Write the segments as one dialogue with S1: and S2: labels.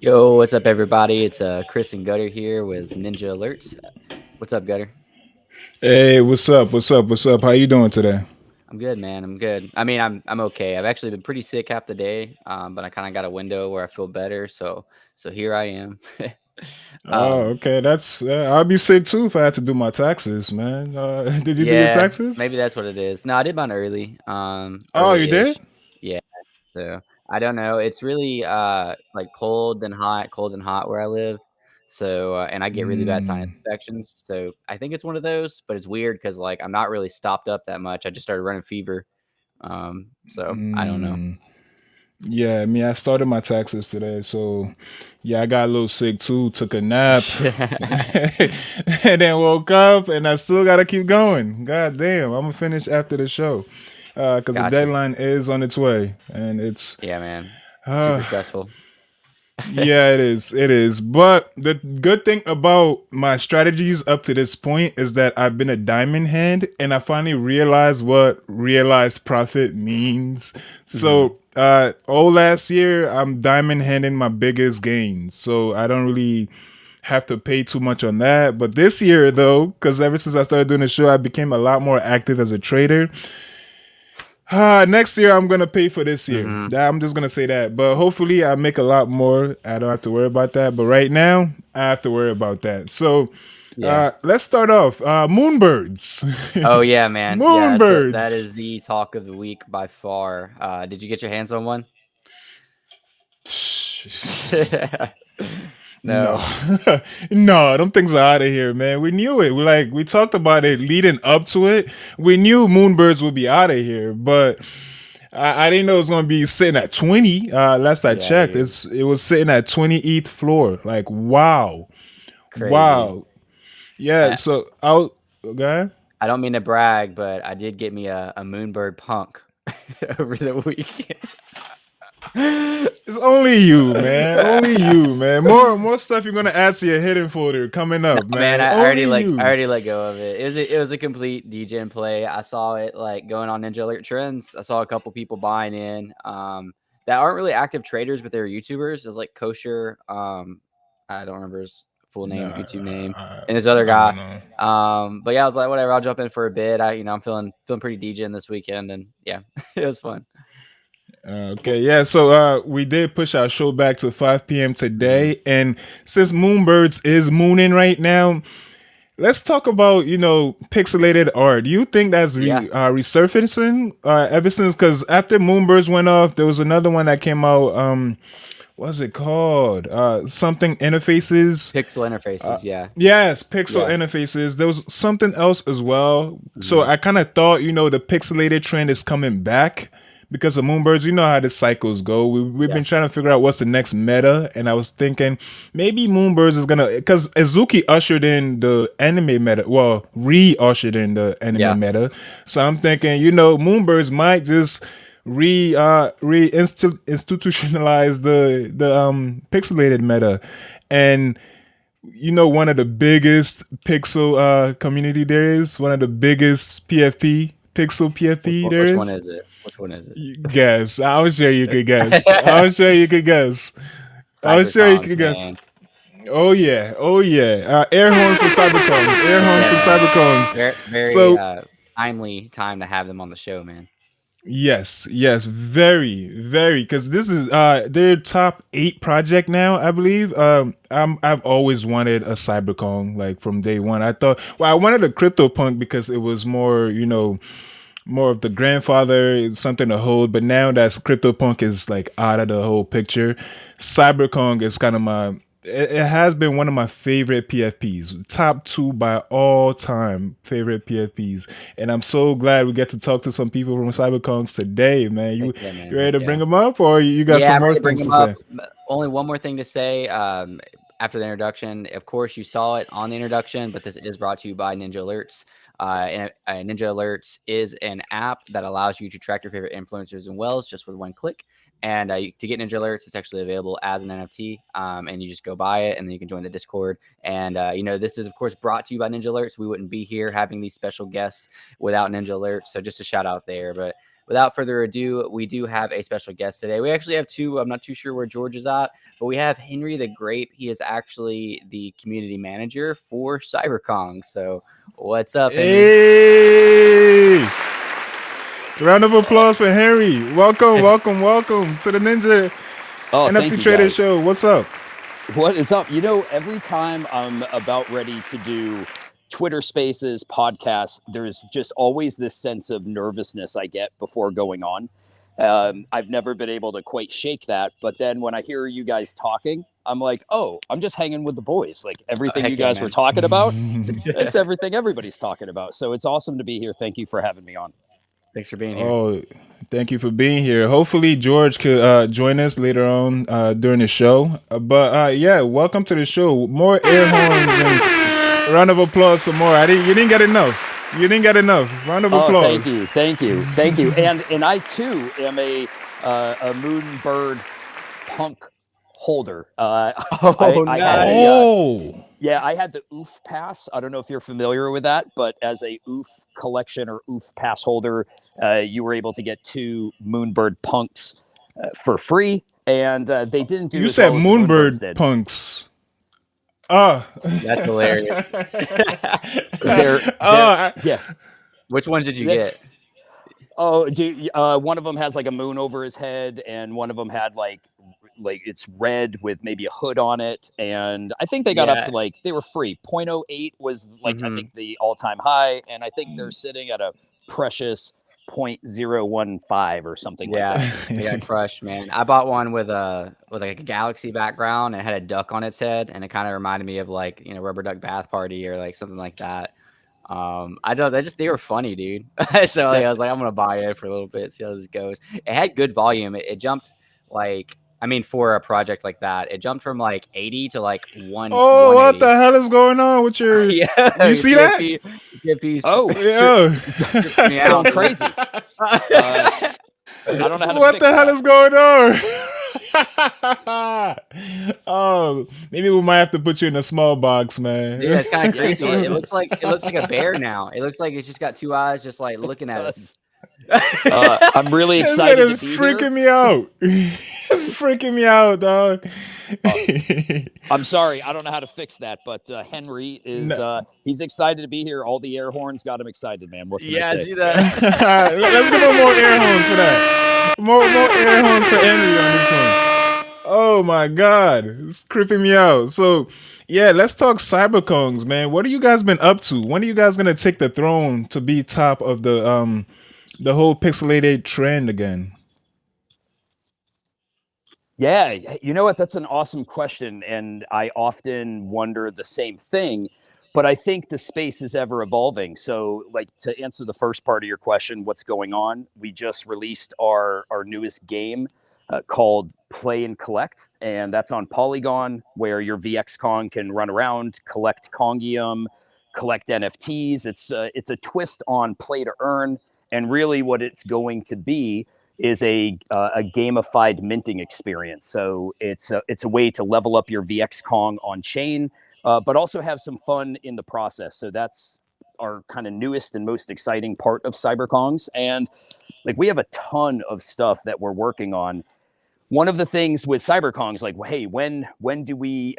S1: Yo, what's up, everybody? It's Chris and Gutter here with Ninja Alerts. What's up, Gutter?
S2: Hey, what's up? What's up? What's up? How you doing today?
S1: I'm good, man. I'm good. I mean, I'm okay. I've actually been pretty sick half the day, but I kind of got a window where I feel better. So here I am.
S2: Oh,
S1: um,
S2: okay. That's I'll be sick too if I had to do my taxes, man. Did you do your
S1: yeah,
S2: taxes?
S1: maybe that's what it is. No, I did mine early,
S2: Oh, you
S1: early-ish.
S2: did?
S1: Yeah. So I don't know. It's really like cold and hot where I live. So and I get really bad sinus
S2: Mm,
S1: infections. So I think it's one of those, but it's weird because like I'm not really stopped up that much. I just started running fever. So I don't know.
S2: mm. Yeah, I mean, I started my taxes today, so yeah, I got a little sick too. Took a nap, and then woke up, and I still gotta keep going. God damn, I'm gonna finish after the show, because the
S1: Gotcha.
S2: deadline is on its way, and it's
S1: Yeah, man. Super
S2: uh,
S1: stressful.
S2: yeah, it is. It is. But the good thing about my strategies up to this point is that I've been a diamond hand and I finally realized what realized profit means.
S1: Hmm.
S2: So, all last year, I'm diamond handing my biggest gains. So, I don't really have to pay too much on that. But this year, though, because ever since I started doing the show, I became a lot more active as a trader. Next year I'm gonna pay for this year.
S1: Hmm.
S2: I'm just gonna say that. But hopefully I make a lot more. I don't have to worry about that. But right now I have to worry about that. So
S1: Yeah.
S2: let's start off. Moonbirds.
S1: Oh yeah, man. Yeah, that
S2: Moonbirds.
S1: is the talk of the week by far. Did you get your hands on one?
S2: No,
S1: No.
S2: no, them things are out of here, man. We knew it. We talked about it leading up to it. We knew Moonbirds would be out of here, but I didn't know it was gonna be sitting at 20. Last I
S1: Yeah,
S2: checked,
S1: dude.
S2: it was sitting at 20th floor. Like wow,
S1: Crazy.
S2: wow, yeah.
S1: Uh,
S2: So I'll okay.
S1: I don't mean to brag, but I did get me a Moonbird Punk over the weekend.
S2: It's only you, man. Only you, man. More stuff you're gonna add to your hidden folder coming
S1: No,
S2: up,
S1: man,
S2: man.
S1: I
S2: Only
S1: already I
S2: you.
S1: already let go of it. It was a complete DJ and play. I saw it like going on Ninja Alert Trends. I saw a couple people buying in that aren't really active traders, but they're YouTubers. It was like Kosher. I don't remember his full name,
S2: Nah,
S1: YouTube name, and this other
S2: I
S1: guy.
S2: don't know.
S1: But yeah, I was like, whatever. I'll jump in for a bit. I'm feeling pretty DJing this weekend, and yeah, it was fun.
S2: Okay, yeah. So we did push our show back to 5 p.m.
S1: Hmm.
S2: today, and since Moonbirds is mooning right now, let's talk about pixelated art. Do you think that's
S1: Yeah,
S2: resurfacing ever since? Because after Moonbirds went off, there was another one that came out. What's it called? Something interfaces.
S1: pixel interfaces. Yeah,
S2: Yes, pixel
S1: yeah.
S2: interfaces. There was something else as well. So
S1: Hmm.
S2: I kind of thought, the pixelated trend is coming back because of Moonbirds. You know how the cycles go. We've
S1: Yeah.
S2: been trying to figure out what's the next meta, and I was thinking maybe Moonbirds is gonna, because Azuki ushered in the anime meta. Well, re-ushered in the anime
S1: Yeah.
S2: meta. So I'm thinking, Moonbirds might just institutionalize the pixelated meta, and one of the biggest pixel community there is, one of the biggest PFP pixel PFP there
S1: Which one
S2: is.
S1: is it? Which one is it?
S2: Guess. I'm sure you could guess. I'm sure you could guess. I'm sure you
S1: Cybercons,
S2: could guess.
S1: man.
S2: Oh yeah, oh yeah. Air horn for Cybercones. Air horn
S1: Yeah,
S2: for
S1: man.
S2: Cybercones.
S1: Very
S2: So
S1: timely time to have them on the show, man.
S2: yes, yes, very, very. Because this is their top 8 project now, I believe. I've always wanted a Cybercon like from day one. I thought, well, I wanted a CryptoPunk because it was more, more of the grandfather, something to hold. But now that CryptoPunk is like out of the whole picture, CyberCon is kind of my. It has been one of my favorite PFPs, top 2 by all time favorite PFPs, and I'm so glad we get to talk to some people from CyberCons today, man.
S1: Heck
S2: You
S1: yeah, man.
S2: you ready
S1: Heck
S2: to bring
S1: yeah.
S2: them up, or you got
S1: Yeah,
S2: some
S1: I'm
S2: more
S1: ready to bring
S2: things
S1: them
S2: to
S1: up.
S2: say?
S1: Only one more thing to say after the introduction. Of course, you saw it on the introduction, but this is brought to you by Ninja Alerts. Ninja Alerts is an app that allows you to track your favorite influencers and wells just with one click. And to get Ninja Alerts, it's actually available as an NFT, and you just go buy it, and then you can join the Discord. And this is of course brought to you by Ninja Alerts. We wouldn't be here having these special guests without Ninja Alerts. So just a shout out there, but. without further ado, we do have a special guest today. We actually have two. I'm not too sure where George is at, but we have Henry the Grape. He is actually the community manager for CyberKong. So, what's up, Henry?
S2: Hey! Round of applause for Henry. Welcome, welcome, welcome to the Ninja
S3: Oh,
S2: NFT
S3: thank you
S2: Trader
S3: guys.
S2: Show. What's up?
S3: What is up? Every time I'm about ready to do Twitter Spaces, podcasts, there's just always this sense of nervousness I get before going on. I've never been able to quite shake that. But then when I hear you guys talking, I'm like, oh, I'm just hanging with the boys. Like
S1: Oh,
S3: everything you
S1: heck yeah,
S3: guys were
S1: man.
S3: talking about, it's everything everybody's talking about. So it's awesome to be here. Thank you for having me on.
S1: Thanks for being here.
S2: Oh, thank you for being here. Hopefully, George could join us later on during the show. But yeah, welcome to the show. More air horns and round of applause some more. You didn't get enough. You didn't get enough. Round of
S3: Oh, thank
S2: applause.
S3: you, thank you. And I too am a Moonbird punk holder.
S1: Oh,
S3: I had
S1: nice.
S2: Oh,
S3: yeah, I had the OOF pass. I don't know if you're familiar with that, but as a OOF collection or OOF pass holder, you were able to get two Moonbird punks for free, and they didn't do
S2: you
S3: as
S2: said
S3: well as the Moonbirds
S2: Moonbird
S3: did.
S2: punks. Ah.
S1: That's hilarious.
S3: They're
S2: Oh,
S3: yeah.
S1: Which ones did you
S3: They're,
S1: get?
S3: Oh, one of them has like a moon over his head, and one of them had like it's red with maybe a hood on it. And I think they got up
S1: Yeah.
S3: to like they were free. 0.08 was like I
S1: Hmm.
S3: think the all-time high, and I think they're sitting at a precious 0.015 or something like
S1: Yeah.
S3: that.
S1: They got crushed, man. I bought one with like a galaxy background and it had a duck on its head, and it kind of reminded me of like Rubber Duck Bath Party or like something like that. I don't. They were funny, dude. So like, I
S3: That's
S1: was like, I'm gonna buy it for a little bit, see how this goes. It had good volume. It jumped like, I mean, for a project like that, it jumped from like 80 to like
S2: oh, what
S1: 180.
S2: the hell is going on with your? You
S1: Yeah,
S2: see that?
S1: TFP's
S3: oh,
S2: Yeah.
S1: tripping me
S3: it's going
S1: out, dude.
S3: crazy. Uh, I don't know how to
S2: What the
S3: fix
S2: hell
S3: that.
S2: is going on? Oh, maybe we might have to put you in a small box,
S1: Yeah,
S2: man.
S1: it's kind of
S3: Yeah,
S1: crazy. It looks like a bear now. It looks like it's just got two eyes, just like
S3: it
S1: looking at us.
S3: does. I'm really
S2: This shit
S3: excited
S2: is
S3: to be here.
S2: freaking me out. It's freaking me out, dog.
S3: Uh, I'm sorry, I don't know how to fix that, but Henry is
S2: No.
S3: he's excited to be here. All the air horns got him excited, man. What can I
S1: Yeah, I
S3: say?
S1: see that.
S2: Let's give him more air horns for that. More air horns for Henry on this one. Oh my god, it's creeping me out. So, yeah, let's talk cyberkongs, man. What have you guys been up to? When are you guys gonna take the throne to be top of the whole pixelated trend again?
S3: Yeah, you know what? That's an awesome question, and I often wonder the same thing. But I think the space is ever evolving. So, like to answer the first part of your question, what's going on? We just released our newest game called Play and Collect, and that's on Polygon, where your VX Kong can run around, collect Kongium, collect NFTs. It's a twist on play to earn, and really what it's going to be is a gamified minting experience. So it's a way to level up your VX Kong on chain, but also have some fun in the process. So that's our kind of newest and most exciting part of CyberKongs. And like we have a ton of stuff that we're working on. One of the things with CyberKong is like, well, hey, when do we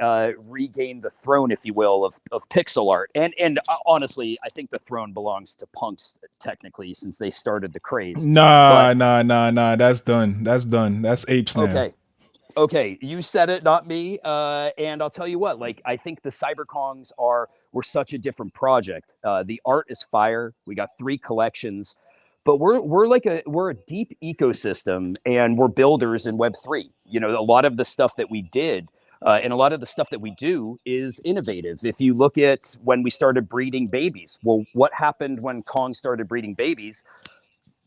S3: regain the throne, if you will, of pixel art? And honestly, I think the throne belongs to punks technically, since they started the craze.
S2: Nah,
S3: But
S2: nah, nah, nah. That's done. That's done. That's apes now.
S3: okay, okay, you said it, not me. And I'll tell you what, like I think the CyberKongs were such a different project. The art is fire. We got 3 collections, but we're a deep ecosystem, and we're builders in Web3. You know, a lot of the stuff that we did. And a lot of the stuff that we do is innovative. If you look at when we started breeding babies, well, what happened when Kong started breeding babies?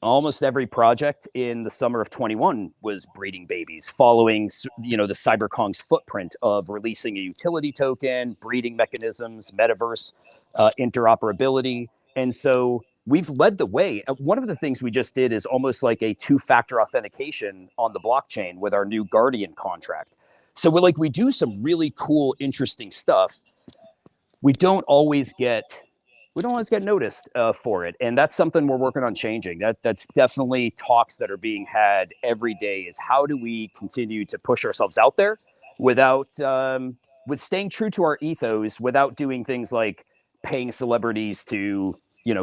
S3: Almost every project in the summer of 21 was breeding babies, following the CyberKong's footprint of releasing a utility token, breeding mechanisms, metaverse interoperability. And so we've led the way. One of the things we just did is almost like a 2-factor authentication on the blockchain with our new Guardian contract. So we do some really cool, interesting stuff. We don't always get we don't always get noticed for it, and that's something we're working on changing. That's definitely talks that are being had every day. Is how do we continue to push ourselves out there without with staying true to our ethos, without doing things like paying celebrities to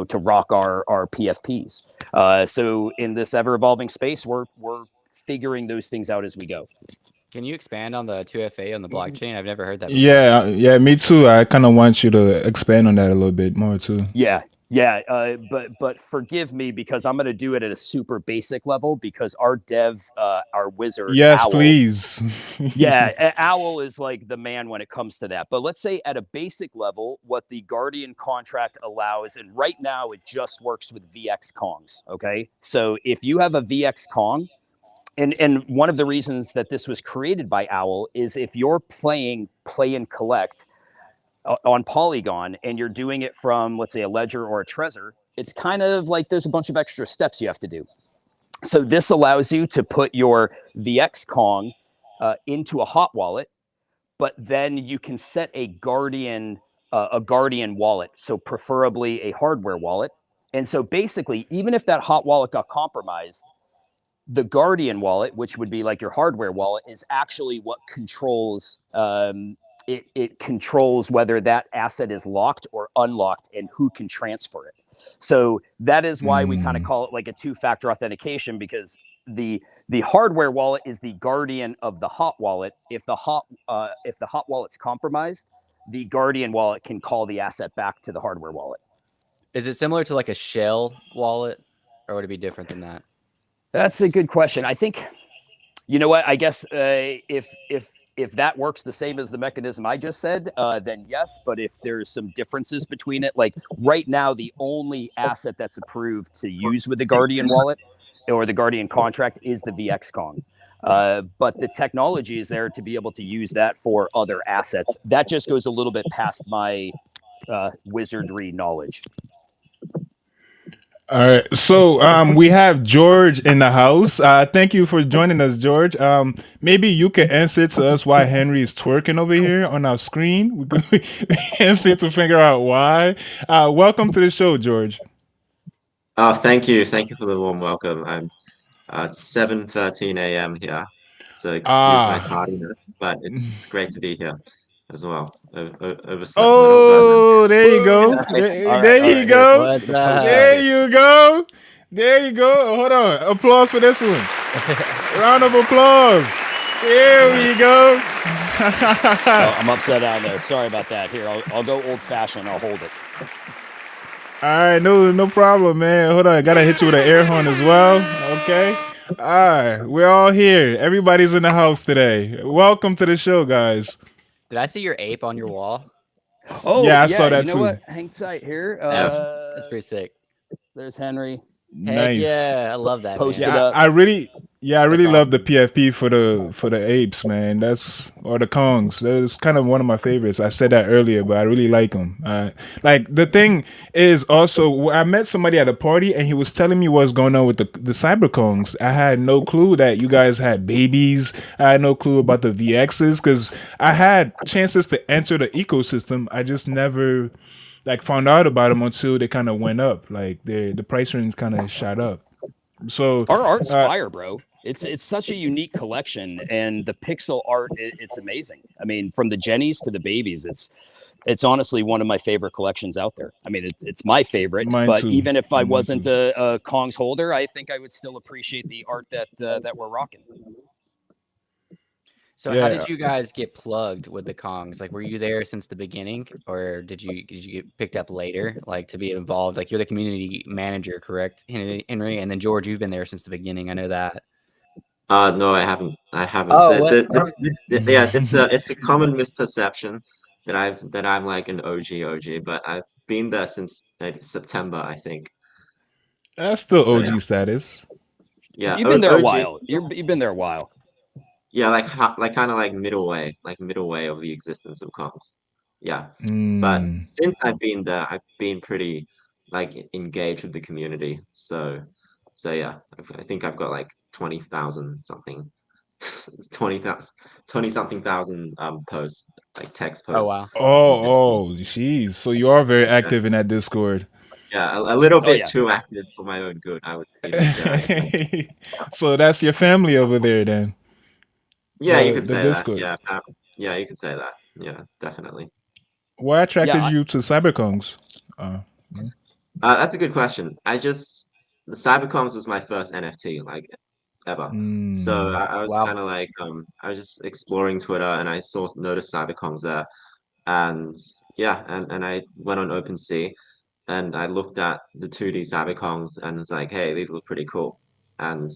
S3: to rock our PFPs. So in this ever evolving space, we're figuring those things out as we go.
S1: Can you expand on the 2FA on the blockchain? I've never heard that before.
S2: Yeah, yeah, me too. I kind of want you to expand on that a little bit more too.
S3: Yeah, yeah, but forgive me because I'm going to do it at a super basic level because our dev, our wizard
S2: Yes,
S3: Owl,
S2: please.
S3: yeah, Owl is like the man when it comes to that. But let's say at a basic level, what the Guardian contract allows, and right now it just works with VX Kongs. Okay, so if you have a VX Kong, and one of the reasons that this was created by Owl is if you're playing play and collect on Polygon and you're doing it from, let's say, a ledger or a Trezor, it's kind of like there's a bunch of extra steps you have to do. So this allows you to put your VX Kong into a hot wallet, but then you can set a Guardian wallet, so preferably a hardware wallet. And so basically, even if that hot wallet got compromised, the Guardian wallet, which would be like your hardware wallet, is actually what controls it controls whether that asset is locked or unlocked and who can transfer it. So that is why we kind of call it like a two-factor authentication, because the hardware wallet is the guardian of the hot wallet. If the hot wallet's compromised, the Guardian wallet can call the asset back to the hardware wallet.
S1: Is it similar to like a shell wallet, or would it be different than that?
S3: That's a good question. I think, you know what? I guess if that works the same as the mechanism I just said, then yes. But if there's some differences between it, like right now, the only asset that's approved to use with the Guardian wallet or the Guardian contract is the VX Kong. But the technology is there to be able to use that for other assets. That just goes a little bit past my wizardry knowledge.
S2: All right, so we have George in the house. Thank you for joining us, George. Maybe you can answer to us why Henry is twerking over here on our screen. We can answer to figure out why. Welcome to the show, George.
S4: Oh, thank you for the warm welcome. I'm 7:13 a.m. here, so excuse my
S2: Ah,
S4: tardiness, but it's great to be here as well. Overslept a little,
S2: oh, there you go.
S4: but
S2: There
S3: All
S2: you
S3: right. Here,
S2: go.
S1: What's
S3: the post
S1: up?
S2: There
S3: notice.
S2: you go. There you go. Hold on. Applause for this one. Round of applause. Here we go.
S3: Oh, I'm upside down there. Sorry about that. Here, I'll go old fashioned. I'll hold it.
S2: All right, no problem, man. Hold on, I gotta hit you with an air horn as well. Okay. All right, we're all here. Everybody's in the house today. Welcome to the show, guys.
S1: Did I see your ape on your wall?
S3: Oh,
S2: Yeah, I saw that
S3: you know
S2: too.
S3: what? Hang tight here.
S1: That's pretty sick.
S3: There's Henry.
S1: Heck
S2: Nice.
S1: yeah, I love that.
S3: Post
S1: Man.
S3: it
S2: Yeah,
S3: up.
S2: I really
S1: That's
S2: love the
S1: awesome.
S2: PFP for the apes, man. That's or the Kongs. That's kind of one of my favorites. I said that earlier, but I really like them. Like the thing is also, I met somebody at a party and he was telling me what's going on with the cyber Kongs. I had no clue that you guys had babies. I had no clue about the VXs because I had chances to enter the ecosystem. I just never like found out about them until they kind of went up. Like the price range kind of shot up. So
S3: Our art's
S2: uh,
S3: fire, bro. It's such a unique collection, and the pixel art, it's amazing. I mean, from the Jennies to the babies, it's honestly one of my favorite collections out there. I mean, it's my favorite,
S2: mine
S3: but
S2: too.
S3: even if I
S2: Mine
S3: wasn't
S2: too.
S3: a Kong's holder, I think I would still appreciate the art that we're rocking.
S1: So how
S2: Yeah.
S1: did you guys get plugged with the Kongs? Like, were you there since the beginning, or did you get picked up later, like to be involved? Like, you're the community manager, correct, Henry? And then George, you've been there since the beginning. I know that.
S4: no, I haven't.
S1: Oh, what?
S4: Yeah, it's a common misperception that I'm like an OG, but I've been there since like September, I think.
S2: That's still
S4: So yeah,
S2: OG status.
S4: yeah,
S3: You've been there a
S4: OG.
S3: while. You've been there a while.
S4: Yeah, like kind of like middle way of the existence of comps. Yeah, but
S2: Mm.
S4: since I've been there, I've been pretty like engaged with the community. So yeah, I think I've got like 20,000 something It's 20 something thousand posts, like text
S1: Oh
S4: posts
S1: wow.
S4: on Discord.
S2: Jeez. So you are very
S4: Yeah,
S2: active in that Discord.
S4: yeah, a little
S3: Oh
S4: bit
S3: yeah.
S4: too active for my own good, I would even say.
S2: So that's your family over there then.
S4: Yeah, you could
S2: The
S4: say that.
S2: Discord.
S4: Yeah, yeah, you could say that. Yeah, definitely.
S2: What
S3: Yeah.
S2: attracted you to CyberKongz? Uh, mm,
S4: That's a good question. The Cybercoms was my first NFT, like ever. So
S2: mm,
S4: I was
S1: Wow.
S4: kind of like, I was just exploring Twitter and I noticed Cybercoms there, and yeah, and I went on OpenSea and I looked at the 2D Cybercoms and was like, hey, these look pretty cool, and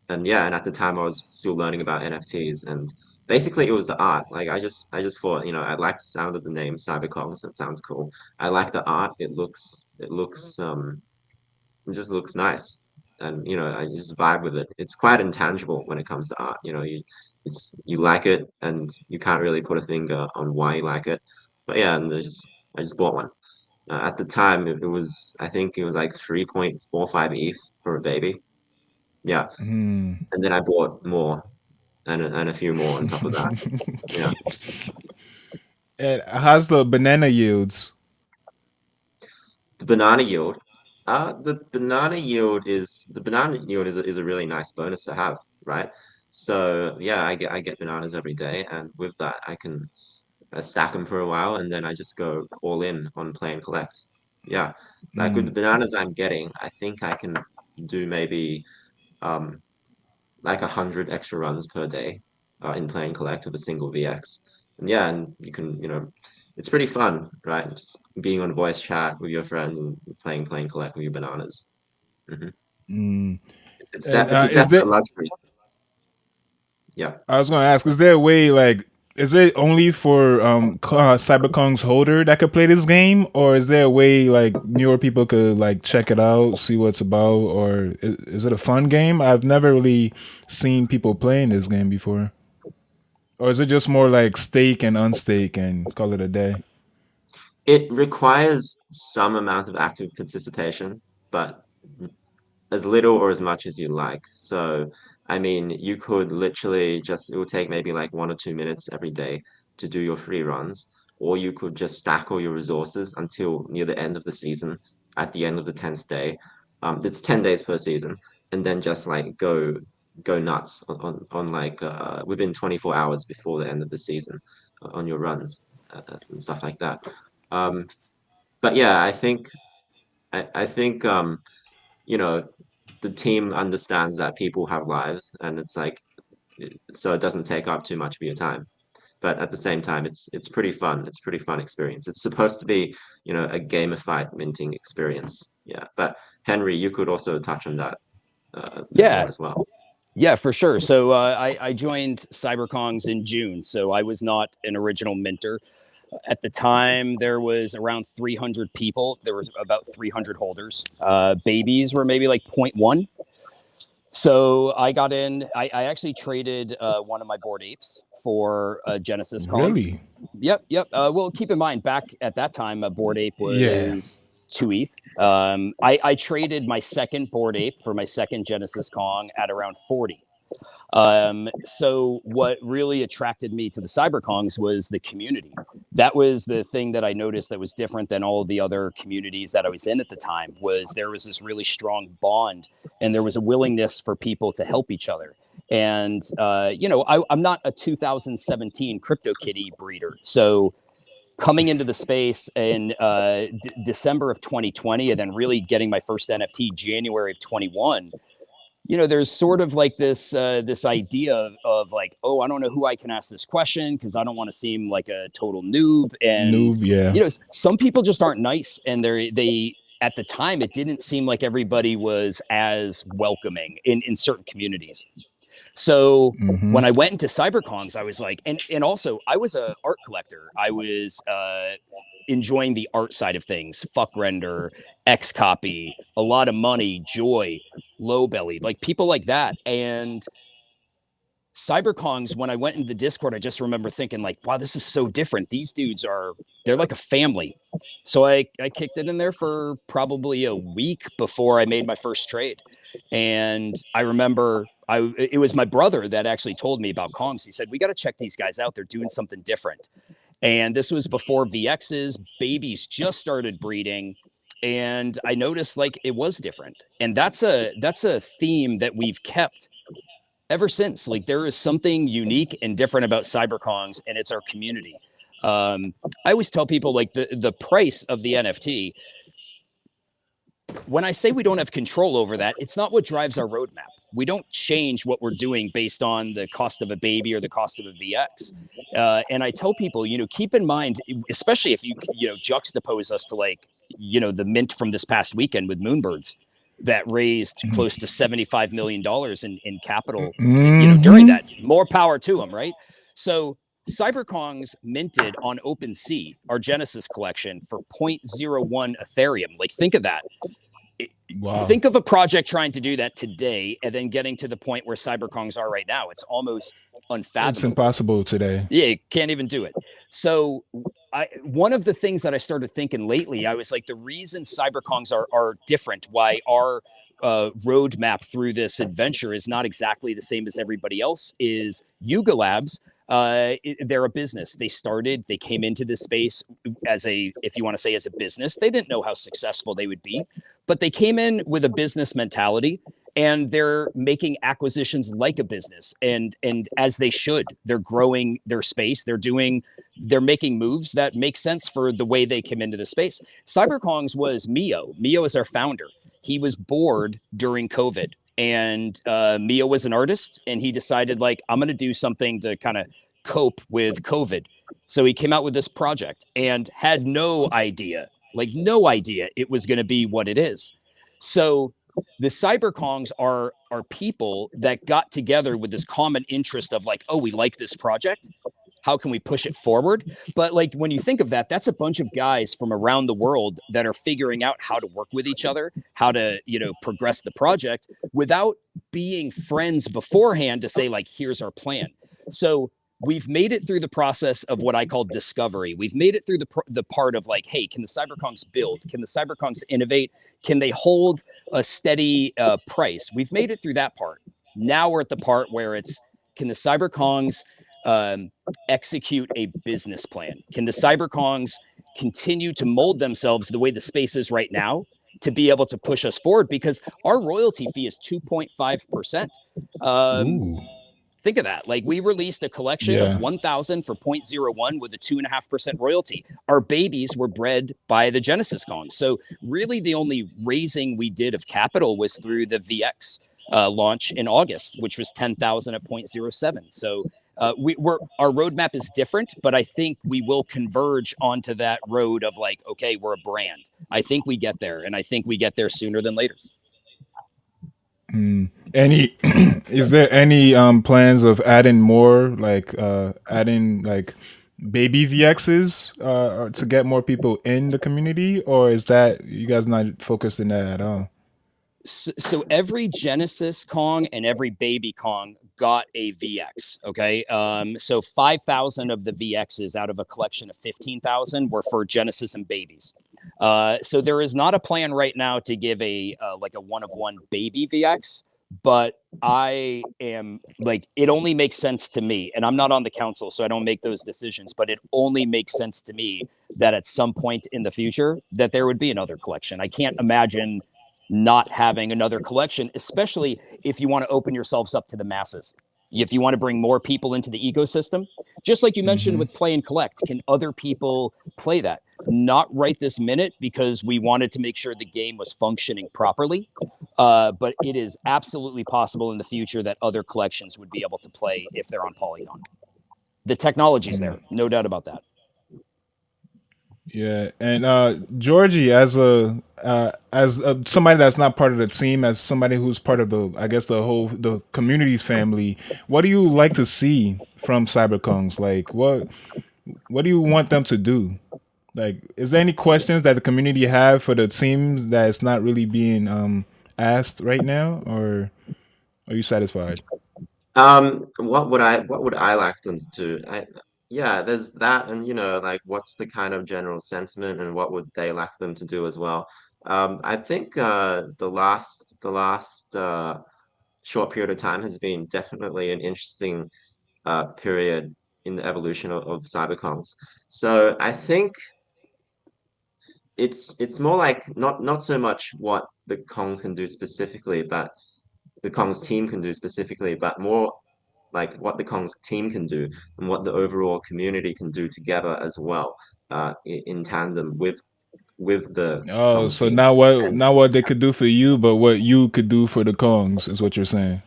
S4: and yeah, and at the time I was still learning about NFTs and. Basically, it was the art. Like I just thought, I like the sound of the name Cybercoms. It sounds cool. I like the art. It just looks nice, and I just vibe with it. It's quite intangible when it comes to art. You like it, and you can't really put a finger on why you like it. But yeah, and I just bought one. At the time, it was I think it was like 3.45 ETH for a baby. Yeah,
S2: mm.
S4: and then I bought more and a few more on top of that. Yeah.
S2: And how's the banana yields?
S4: The banana yield. The banana yield is a really nice bonus to have, right? So yeah, I get bananas every day, and with that, I can stack them for a while, and then I just go all in on play and collect. Yeah, like with the
S2: Mm,
S4: bananas I'm getting, I think I can do maybe um like 100 extra runs per day in play and collect with a single VX. And yeah, and you can, it's pretty fun, right? Just being on voice chat with your friends and play and collect with your bananas. hmm
S2: mm.
S4: It's a
S2: Is there?
S4: definite luxury. Yeah.
S2: I was gonna ask, is there a way like? Is it only for CyberKong's holder that could play this game, or is there a way like newer people could like check it out, see what it's about, or is it a fun game? I've never really seen people playing this game before. Or is it just more like stake and unstake and call it a day?
S4: It requires some amount of active participation, but as little or as much as you like. So, I mean, you could literally it will take maybe like 1 or 2 minutes every day to do your free runs, or you could just stack all your resources until near the end of the season, at the end of the 10th day. It's 10 days per season, and then just like go nuts on like within 24 hours before the end of the season on your runs and stuff like that. Um, but yeah, I think you know, the team understands that people have lives and it's like so it doesn't take up too much of your time. But at the same time, it's pretty fun. It's a pretty fun experience. It's supposed to be, a gamified minting experience. Yeah. But Henry, you could also touch on that a bit
S3: Yeah.
S4: more as well.
S3: Yeah, for sure. So I joined CyberKongz in June, so I was not an original minter. At the time, there was around 300 people. There was about 300 holders. Babies were maybe like zero point 0.1. So I got in. I actually traded one of my board apes for a Genesis Kong.
S2: Really?
S3: Yep, yep. Well, keep in mind, back at that time, a board ape
S2: Yeah.
S3: was 2 ETH. I traded my second board ape for my second Genesis Kong at around 40. So what really attracted me to the CyberKongs was the community. That was the thing that I noticed that was different than all of the other communities that I was in at the time. Was there was this really strong bond, and there was a willingness for people to help each other. And I'm not a 2017 CryptoKitty breeder, so coming into the space in December of 2020, and then really getting my first NFT January of 21, there's sort of like this idea of like, oh, I don't know who I can ask this question because I don't want to seem like a total noob. And
S2: Noob, yeah.
S3: some people just aren't nice, and they at the time it didn't seem like everybody was as welcoming in certain communities. So
S2: Mm-hmm.
S3: when I went into CyberKongs, I was like, and also I was a art collector. I was enjoying the art side of things, fuck render, X copy, a lot of money, joy, low belly, like people like that. And CyberKongs, when I went into the Discord, I just remember thinking like, wow, this is so different. These dudes they're like a family. So I kicked it in there for probably a week before I made my first trade. And I remember it was my brother that actually told me about Kongz. He said, we got to check these guys out. They're doing something different. And this was before VXs, babies just started breeding. And I noticed like it was different. And that's a theme that we've kept ever since. Like there is something unique and different about CyberKongz, and it's our community. I always tell people like the price of the NFT, when I say we don't have control over that, it's not what drives our roadmap. We don't change what we're doing based on the cost of a baby or the cost of a VX. And I tell people, keep in mind, especially if you juxtapose us to like, the mint from this past weekend with Moonbirds that raised close to $75 million in capital, during that. More power to them, right? So CyberKongz minted on OpenSea, our Genesis collection, for 0.01 Ethereum. Like, think of that. Wow. Think of a project trying to do that today and then getting to the point where CyberKongz are right now. It's almost unfathomable.
S2: It's impossible today.
S3: Yeah, you can't even do it. So one of the things that I started thinking lately, I was like, the reason CyberKongz are different, why our roadmap through this adventure is not exactly the same as everybody else, is Yuga Labs. They're a business. They came into this space if you want to say as a business. They didn't know how successful they would be, but they came in with a business mentality, and they're making acquisitions like a business, and as they should. They're growing their space. They're making moves that make sense for the way they came into the space. CyberKongz was Mio. Mio is our founder. He was bored during COVID. And Mio was an artist, and he decided, like, I'm going to do something to kind of cope with COVID. So he came out with this project and had no idea it was going to be what it is. So the CyberKongz are people that got together with this common interest of like, oh, we like this project. How can we push it forward? But like, when you think of that, that's a bunch of guys from around the world that are figuring out how to work with each other, how to, progress the project without being friends beforehand to say like, here's our plan. So we've made it through the process of what I call discovery. We've made it through the part of like, hey, can the CyberKongz build? Can the CyberKongz innovate? Can they hold a steady price? We've made it through that part. Now we're at the part where it's, can the CyberKongz execute a business plan? Can the CyberKongz continue to mold themselves the way the space is right now to be able to push us forward? Because our royalty fee is 2.5%. Think of that. Like, we released a collection of 1,000 for 0.01 with a 2.5% royalty. Our babies were bred by the Genesis Kong. So really the only raising we did of capital was through the VX launch in August, which was 10,000 at 0.07. So our roadmap is different, but I think we will converge onto that road of like, okay, we're a brand. I think we get there, and I think we get there sooner than later.
S2: Is there any plans of adding more, like adding like baby VXs to get more people in the community, or is that you guys not focused in that at all?
S3: So every Genesis Kong and every baby Kong got a VX. Okay. So 5,000 of the VXs out of a collection of 15,000 were for Genesis and babies. So there is not a plan right now to give a one-of-one baby VX, but I am like, it only makes sense to me, and I'm not on the council, so I don't make those decisions, but it only makes sense to me that at some point in the future that there would be another collection. I can't imagine not having another collection, especially if you want to open yourselves up to the masses. If you want to bring more people into the ecosystem, just like you mentioned with play and collect, can other people play that? Not right this minute, because we wanted to make sure the game was functioning properly. But it is absolutely possible in the future that other collections would be able to play if they're on Polygon. The technology's there, no doubt about that.
S2: Yeah, and Georgie, as somebody that's not part of the team, as somebody who's part of the community's family, what do you like to see from CyberKongz? Like, what do you want them to do? Like, is there any questions that the community have for the teams that's not really being asked right now, or are you satisfied?
S4: What would I like them to do? Yeah, there's that, and like, what's the kind of general sentiment, and what would they like them to do as well? I think the last short period of time has been definitely an interesting period in the evolution of cybercongs. So I think it's more like not so much what the Kongs can do specifically, but the Kongs team can do specifically, but more like what the Kongs team can do and what the overall community can do together as well, in tandem with the
S2: Oh,
S4: Kongs
S2: so
S4: team. And
S2: not what they could do for you, but what you could do for the Kongs is what you're saying.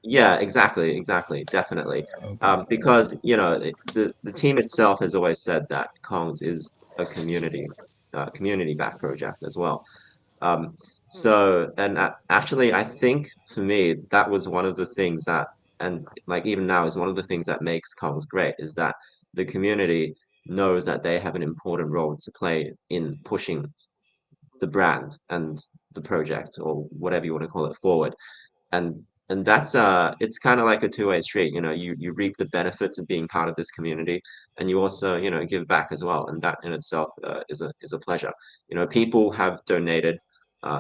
S4: yeah, exactly, definitely.
S2: Okay.
S4: Because the team itself has always said that Kongs is a community backed project as well. Um, so, and actually, I think for me, that was one of the things that, and like even now, is one of the things that makes Kongz great, is that the community knows that they have an important role to play in pushing the brand and the project, or whatever you want to call it, forward. And that's it's kind of like a two-way street. You reap the benefits of being part of this community, and you also give back as well, and that in itself is a pleasure. People have donated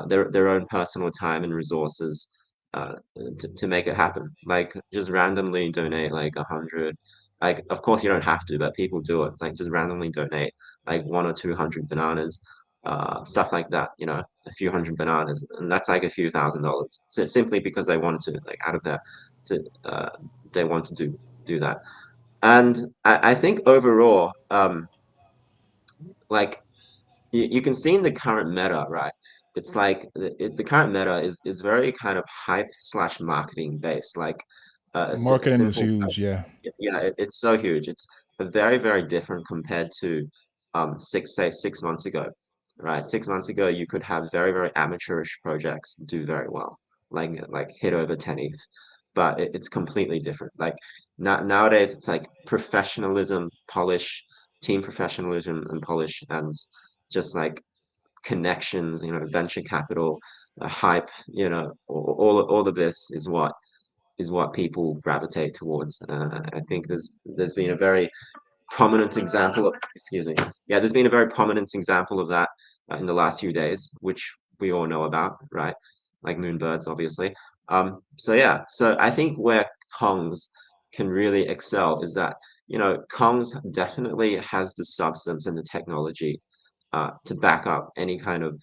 S4: their own personal time and resources to make it happen, like just randomly donate like 100. Like, of course you don't have to, but people do it. It's like just randomly donate like 1 or 200 bananas, stuff like that, a few hundred bananas, and that's like a few $1,000s. So simply because they want to, like, out of their, to they want to do that. And I think overall, like you can see in the current meta, right? It's like the current meta is very kind of hype slash marketing based. Like a
S2: Marketing is
S4: simple,
S2: huge, yeah.
S4: yeah, it's so huge. It's very, very different compared to 6 months ago, right? 6 months ago, you could have very, very amateurish projects do very well, like hit over 10 ETH, but it's completely different. Like nowadays, it's like professionalism, polish, team professionalism and polish, and just like connections, venture capital, hype, all of this is what people gravitate towards. I think there's been a very prominent example of, excuse me, yeah, there's been a very prominent example of that in the last few days, which we all know about, right? Like moonbirds, obviously. So yeah, so I think where Kongs can really excel is that, Kongs definitely has the substance and the technology to back up any kind of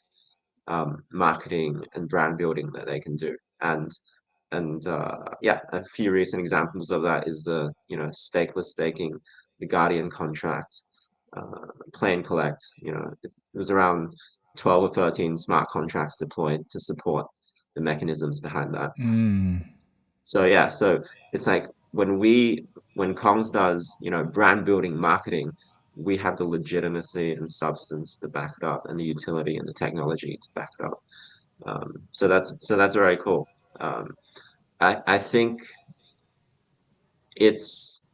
S4: marketing and brand building that they can do. And yeah, a few recent examples of that is the stakeless staking, the Guardian contract, play and collect. It was around 12 or 13 smart contracts deployed to support the mechanisms behind that.
S2: Mm.
S4: So yeah, so it's like when Kongs does, brand building marketing, we have the legitimacy and substance to back it up, and the utility and the technology to back it up. So that's very cool. Um, I think it's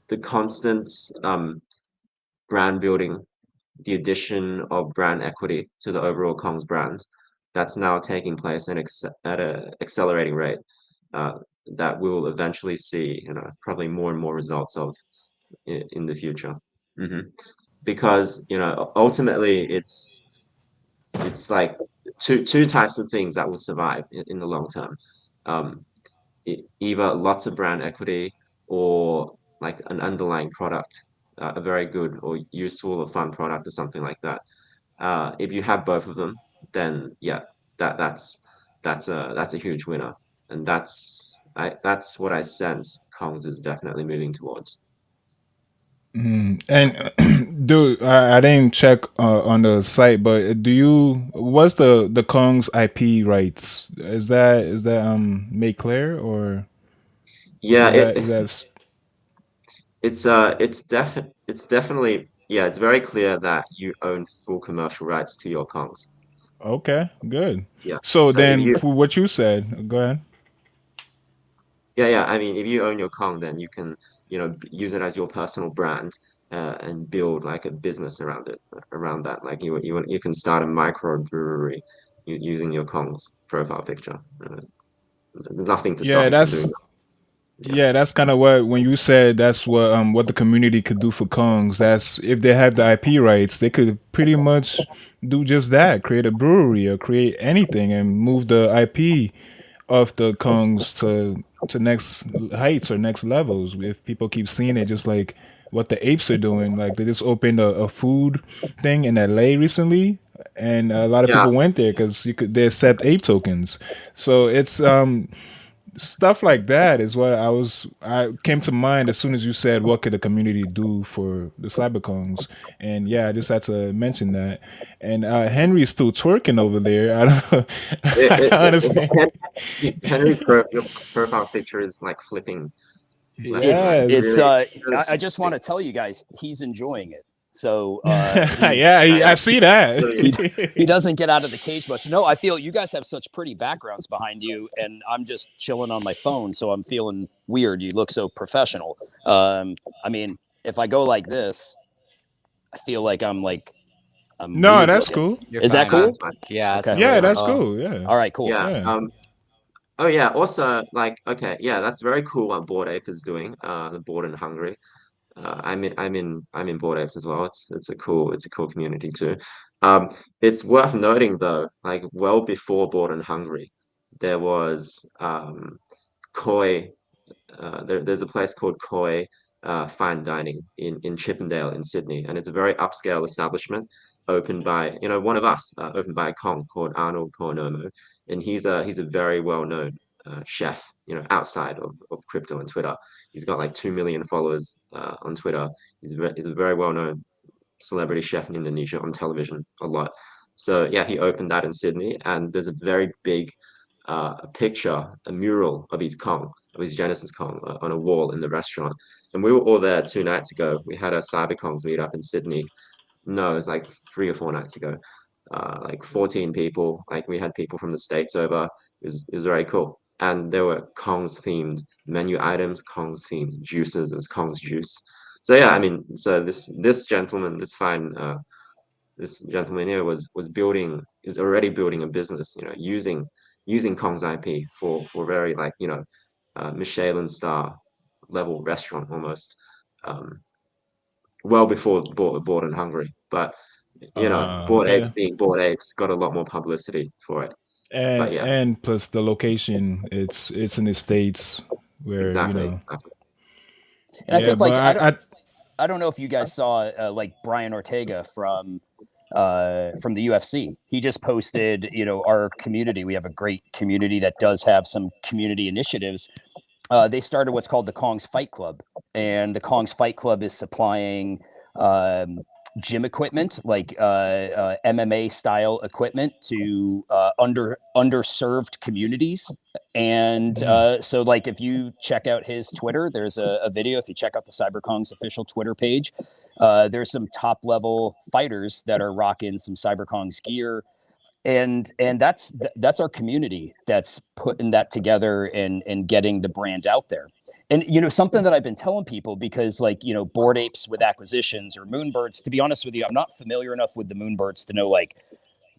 S4: the constant brand building, the addition of brand equity to the overall comms brand that's now taking place at a accelerating rate, uh, that we will eventually see, probably more and more results of in the future. hmm Because, ultimately it's like two types of things that will survive in the long term. Um, Either lots of brand equity, or like an underlying product, a very good or useful or fun product or something like that. If you have both of them, then yeah, that's a huge winner, and that's what I sense Kongs is definitely moving towards.
S2: Mm. And dude, I didn't check on the site, but what's the Kong's IP rights? Is that made clear, or
S4: Yeah,
S2: is that
S4: it's definitely, yeah, it's very clear that you own full commercial rights to your Kongs.
S2: okay? Good.
S4: Yeah.
S2: So
S4: So if
S2: then,
S4: you
S2: for what you said, go ahead.
S4: Yeah, I mean, if you own your Kong, then you can, use it as your personal brand, and build like a business around it, around that. Like you can start a microbrewery using your Kong's profile picture. There's nothing to stop
S2: Yeah,
S4: you from doing
S2: that's
S4: that. Yeah.
S2: yeah, that's kind of what when you said that's what the community could do for Kongs. That's if they have the IP rights, they could pretty much do just that, create a brewery or create anything and move the IP of the Kongz to next heights or next levels. If people keep seeing it, just like what the apes are doing, like they just opened a food thing in LA recently, and a lot of
S4: Yeah,
S2: people went there because you could they accept ape tokens. So it's stuff like that is what I came to mind as soon as you said what could the community do for the cyberkongs. And yeah, I just had to mention that. And Henry's still twerking over there. I don't honestly.
S4: Henry's profile picture is like flipping, flipping. Like
S2: Yes.
S4: really
S3: I just want
S4: interesting.
S3: to tell you guys, he's enjoying it. So
S2: Yeah,
S4: Yeah,
S2: I
S4: yeah,
S2: see that.
S3: he
S4: really.
S3: he doesn't get out of the cage much. No, I feel you guys have such pretty backgrounds behind you, and I'm just chilling on my phone, so I'm feeling weird. You look so professional. I mean, if I go like this, I feel like I'm
S2: No,
S3: weird
S2: that's
S3: looking.
S2: cool.
S1: You're
S3: Is that
S1: fine.
S3: cool?
S4: That's fine.
S1: Yeah, that's
S3: Okay.
S1: no
S2: Yeah,
S1: worries at
S2: that's
S1: all.
S2: cool. Yeah.
S3: All right. Cool.
S4: Yeah.
S2: Yeah.
S4: Oh yeah. Also, like, okay, yeah, that's very cool what Bored Ape is doing. The Bored and Hungry. I'm in Bored Apes as well. It's a cool community too. It's worth noting though, like well before Bored and Hungry, there was Koi. There's a place called Koi Fine Dining in Chippendale in Sydney, and it's a very upscale establishment opened by one of us, opened by a Kong called Arnold Pornomo, and he's a very well known chef, outside of crypto and Twitter. He's got like 2 million followers on Twitter. He's a very well known celebrity chef in Indonesia on television a lot. So yeah, he opened that in Sydney, and there's a very big picture, a mural of his Kong, of his Genesis Kong, on a wall in the restaurant. And we were all there 2 nights ago. We had a Cyber Kongs meetup in Sydney. No, it was like 3 or 4 nights ago. Like 14 people. Like we had people from the States over. It was very cool. And there were Kong's themed menu items, Kong's themed juices. It was Kong's juice. So yeah, I mean, so this gentleman, this gentleman here is already building a business, using Kong's IP for very, like, Michelin star level restaurant almost, um, well before Bored and Hungry. But Bored Apes
S2: Okay.
S4: being Bored Apes got a lot more publicity for it. But yeah,
S2: And plus the location, it's in the states where
S4: exactly, exactly.
S3: And I
S2: yeah,
S3: think like
S2: but
S3: I don't know if you guys saw like Brian Ortega from the UFC. He just posted, our community. We have a great community that does have some community initiatives. They started what's called the Kong's Fight Club, and the Kong's Fight Club is supplying gym equipment, like MMA style equipment, to underserved communities. And so, like, if you check out his Twitter, there's a video. If you check out the CyberKong's official Twitter page, there's some top level fighters that are rocking some CyberKong's gear, and that's our community that's putting that together and getting the brand out there. And something that I've been telling people, because like Bored Apes with acquisitions or Moonbirds, to be honest with you, I'm not familiar enough with the Moonbirds to know like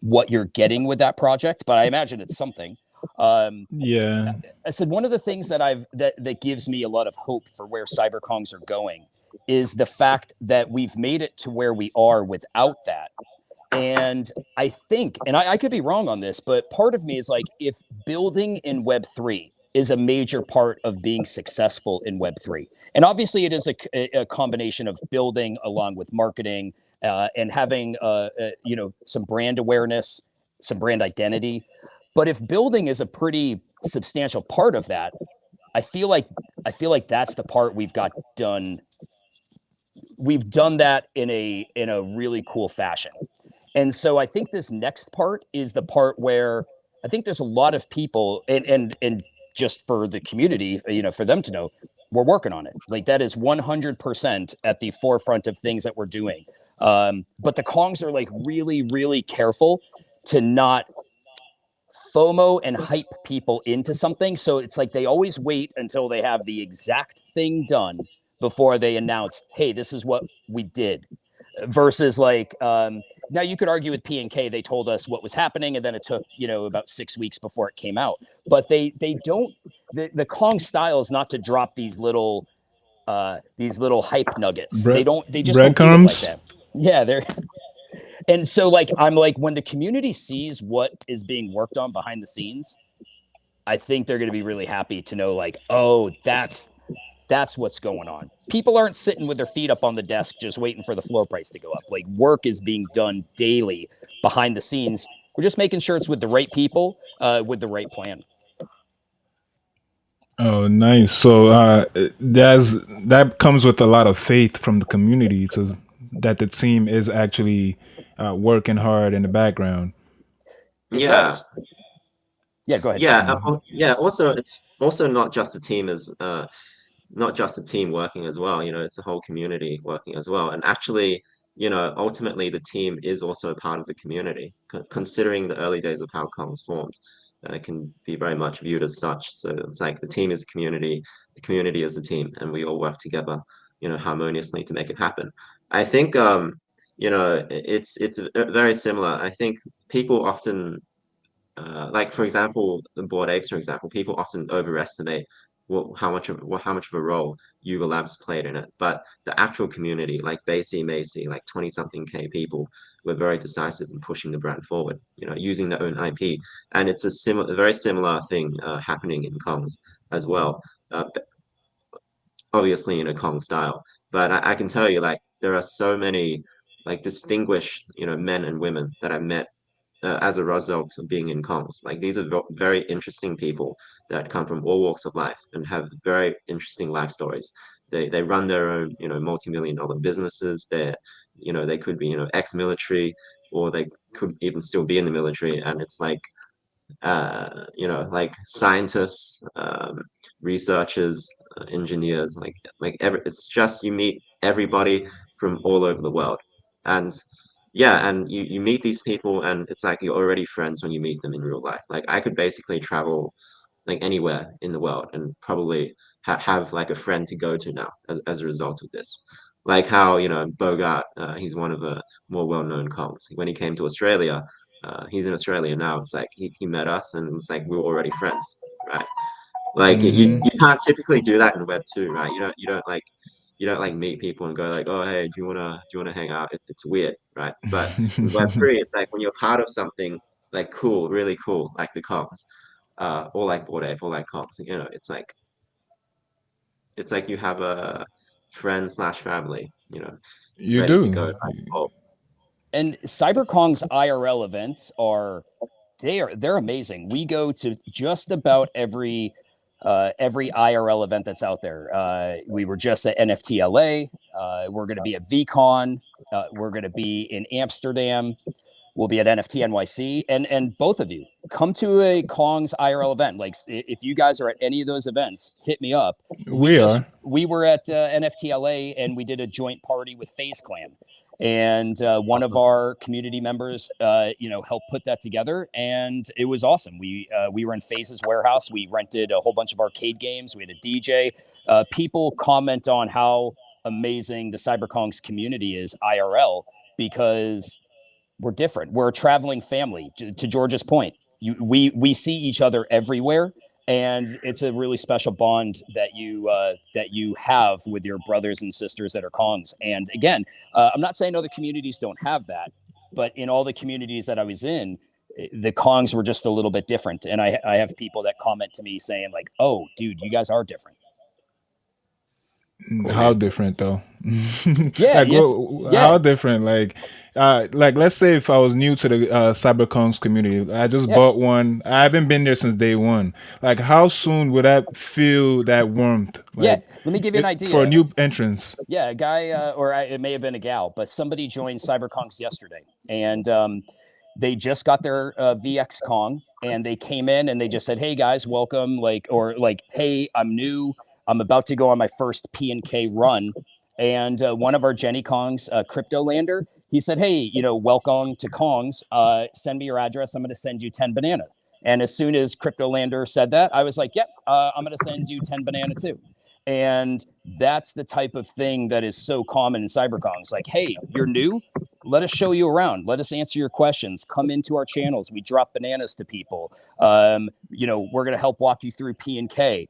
S3: what you're getting with that project, but I imagine it's something.
S2: yeah.
S3: I said one of the things that gives me a lot of hope for where CyberKongs are going is the fact that we've made it to where we are without that. And I think, and I could be wrong on this, but part of me is like, if building in Web3 is a major part of being successful in Web3, and obviously it is a combination of building along with marketing and having, some brand awareness, some brand identity. But if building is a pretty substantial part of that, I feel like that's the part we've got done. We've done that in a really cool fashion. And so I think this next part is the part where I think there's a lot of people, and just for the community, for them to know, we're working on it. Like that is 100% at the forefront of things that we're doing. But the Kongs are like really, really careful to not FOMO and hype people into something. So it's like they always wait until they have the exact thing done before they announce, hey, this is what we did. Versus like, now you could argue with P&K, they told us what was happening, and then it took, about 6 weeks before it came out. But they don't, the Kong style is not to drop these little hype nuggets.
S2: Bre-
S3: They just don't do it like
S2: breadcrumbs.
S3: that. Yeah, they're and so like I'm like, when the community sees what is being worked on behind the scenes, I think they're going to be really happy to know, like, oh, that's what's going on. People aren't sitting with their feet up on the desk just waiting for the floor price to go up. Like, work is being done daily behind the scenes. We're just making sure it's with the right people, with the right plan.
S2: Oh, nice. So that comes with a lot of faith from the community to that the team is actually working hard in the background.
S3: It
S4: Yeah,
S3: does. Yeah, go ahead, John.
S4: yeah, yeah. Also, it's also not just a team as not just a team working as well. It's a whole community working as well. And actually, ultimately, the team is also a part of the community. Considering the early days of how Kongz formed, it can be very much viewed as such. So it's like the team is a community, the community is a team, and we all work together, harmoniously to make it happen. I think, it's very similar. I think people often like for example, the board apes, for example, people often overestimate how much of a role Yuga Labs played in it. But the actual community, like Basie Macy, like 20 something K people, were very decisive in pushing the brand forward, using their own IP. And it's a very similar thing happening in Kongz as well. Obviously in a Kong style. But I can tell you, like, there are so many like distinguished, men and women that I met as a result of being in comms. Like these are very interesting people that come from all walks of life and have very interesting life stories. They run their own, multi-million dollar businesses. They could be, ex-military, or they could even still be in the military. And it's like like scientists, researchers, engineers, it's just you meet everybody from all over the world. And yeah, and you meet these people and it's like you're already friends when you meet them in real life. Like I could basically travel like anywhere in the world and probably have like a friend to go to now as a result of this. Like how, Bogart, he's one of the more well-known comps. When he came to Australia, he's in Australia now. It's like he met us and it's like we were already friends, right? Like
S2: Hmm.
S4: you can't typically do that in Web 2, right? You don't like meet people and go like, oh hey, do you wanna hang out? It's weird, right? But in Web 3, it's like when you're part of something like cool, really cool, like the comps, or like Bored Ape, or like comps, it's like you have a friend slash family,
S2: You
S4: ready to
S2: do.
S4: go. Like, oh,
S3: And CyberKong's IRL events they're amazing. We go to just about every IRL event that's out there. We were just at NFTLA. We're going to be at VCon. We're going to be in Amsterdam. We'll be at NFT NYC, and both of you come to a Kong's IRL event. Like if you guys are at any of those events, hit me up.
S2: We are.
S3: We were at NFTLA and we did a joint party with FaZe Clan, and one of
S4: awesome.
S3: our community members, helped put that together, and it was awesome. We were in FaZe's warehouse. We rented a whole bunch of arcade games. We had a DJ. People comment on how amazing the CyberKong's community is IRL because we're different. We're a traveling family. To George's point, we see each other everywhere, and it's a really special bond that you have with your brothers and sisters that are Kongs. And again, I'm not saying other communities don't have that, but in all the communities that I was in, the Kongs were just a little bit different. And I have people that comment to me saying like, "Oh, dude, you guys are different."
S4: Cool,
S2: How
S4: man.
S2: different though?
S3: Yeah,
S2: Like
S3: it's
S2: how
S3: yeah,
S2: different? Like let's say if I was new to the cybercoms community, I just
S3: yeah.
S2: bought one. I haven't been there since day one. Like how soon would I feel that warmth?
S3: Yeah,
S2: Like
S3: let me give you an
S2: for a
S3: idea.
S2: new entrance.
S3: Yeah, a guy, it may have been a gal, but somebody joined CyberKongs yesterday, and they just got their VX Kong, and they came in and they just said, "Hey guys, welcome!" Like, "Hey, I'm new. I'm about to go on my first P&K run," and one of our Jenny Kongs, Crypto Lander, he said, "Hey, welcome to Kongs. Send me your address. I'm going to send you 10 banana." And as soon as Crypto Lander said that, I was like, "Yep, I'm going to send you 10 banana too." And that's the type of thing that is so common in cybercongs. Like, hey, you're new. Let us show you around. Let us answer your questions. Come into our channels. We drop bananas to people. We're going to help walk you through P and K.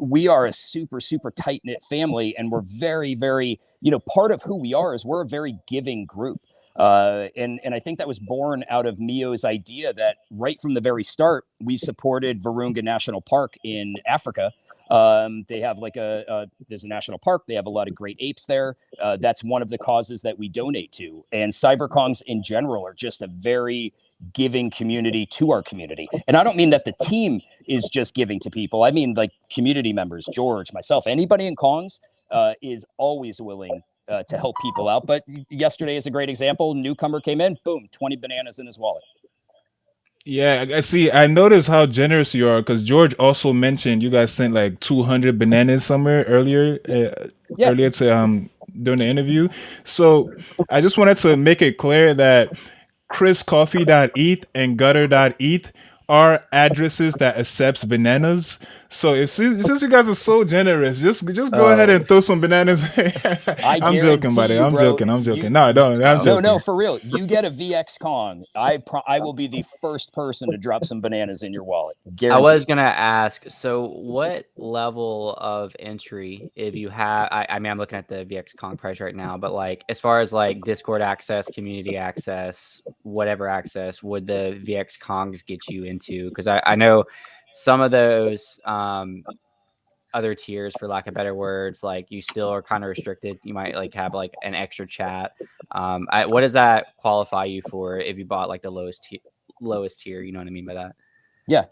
S3: We are a super, super tight knit family, and we're very, very, part of who we are is we're a very giving group. And I think that was born out of Mio's idea that right from the very start, we supported Virunga National Park in Africa. They have like there's a national park. They have a lot of great apes there. That's one of the causes that we donate to. And CyberKongs in general are just a very giving community to our community. And I don't mean that the team is just giving to people. I mean like community members, George, myself, anybody in Kongz is always willing to help people out. But yesterday is a great example. Newcomer came in, boom, 20 bananas in his wallet.
S2: Yeah, I see. I noticed how generous you are because George also mentioned you guys sent like 200 bananas somewhere earlier,
S3: Yeah.
S2: earlier to during the interview. So I just wanted to make it clear that chriscoffee.eth and gutter.eth are addresses that accepts bananas. So if since you guys are so generous, just go ahead and throw some bananas. I'm joking, buddy. I'm joking. I'm joking. No, don't. I'm joking.
S3: No, for real. You get a VX Kong. I will be the first person to drop some bananas in your wallet. Guaranteed.
S1: I was gonna ask. So, what level of entry, if you have? I mean, I'm looking at the VX Kong price right now, but like as far as like Discord access, community access, whatever access, would the VX Kongs get you into? Because I know some of those other tiers, for lack of better words, like you still are kind of restricted. You might like have like an extra chat. What does that qualify you for if you bought like the lowest tier? You know what I mean by that?
S3: Yeah.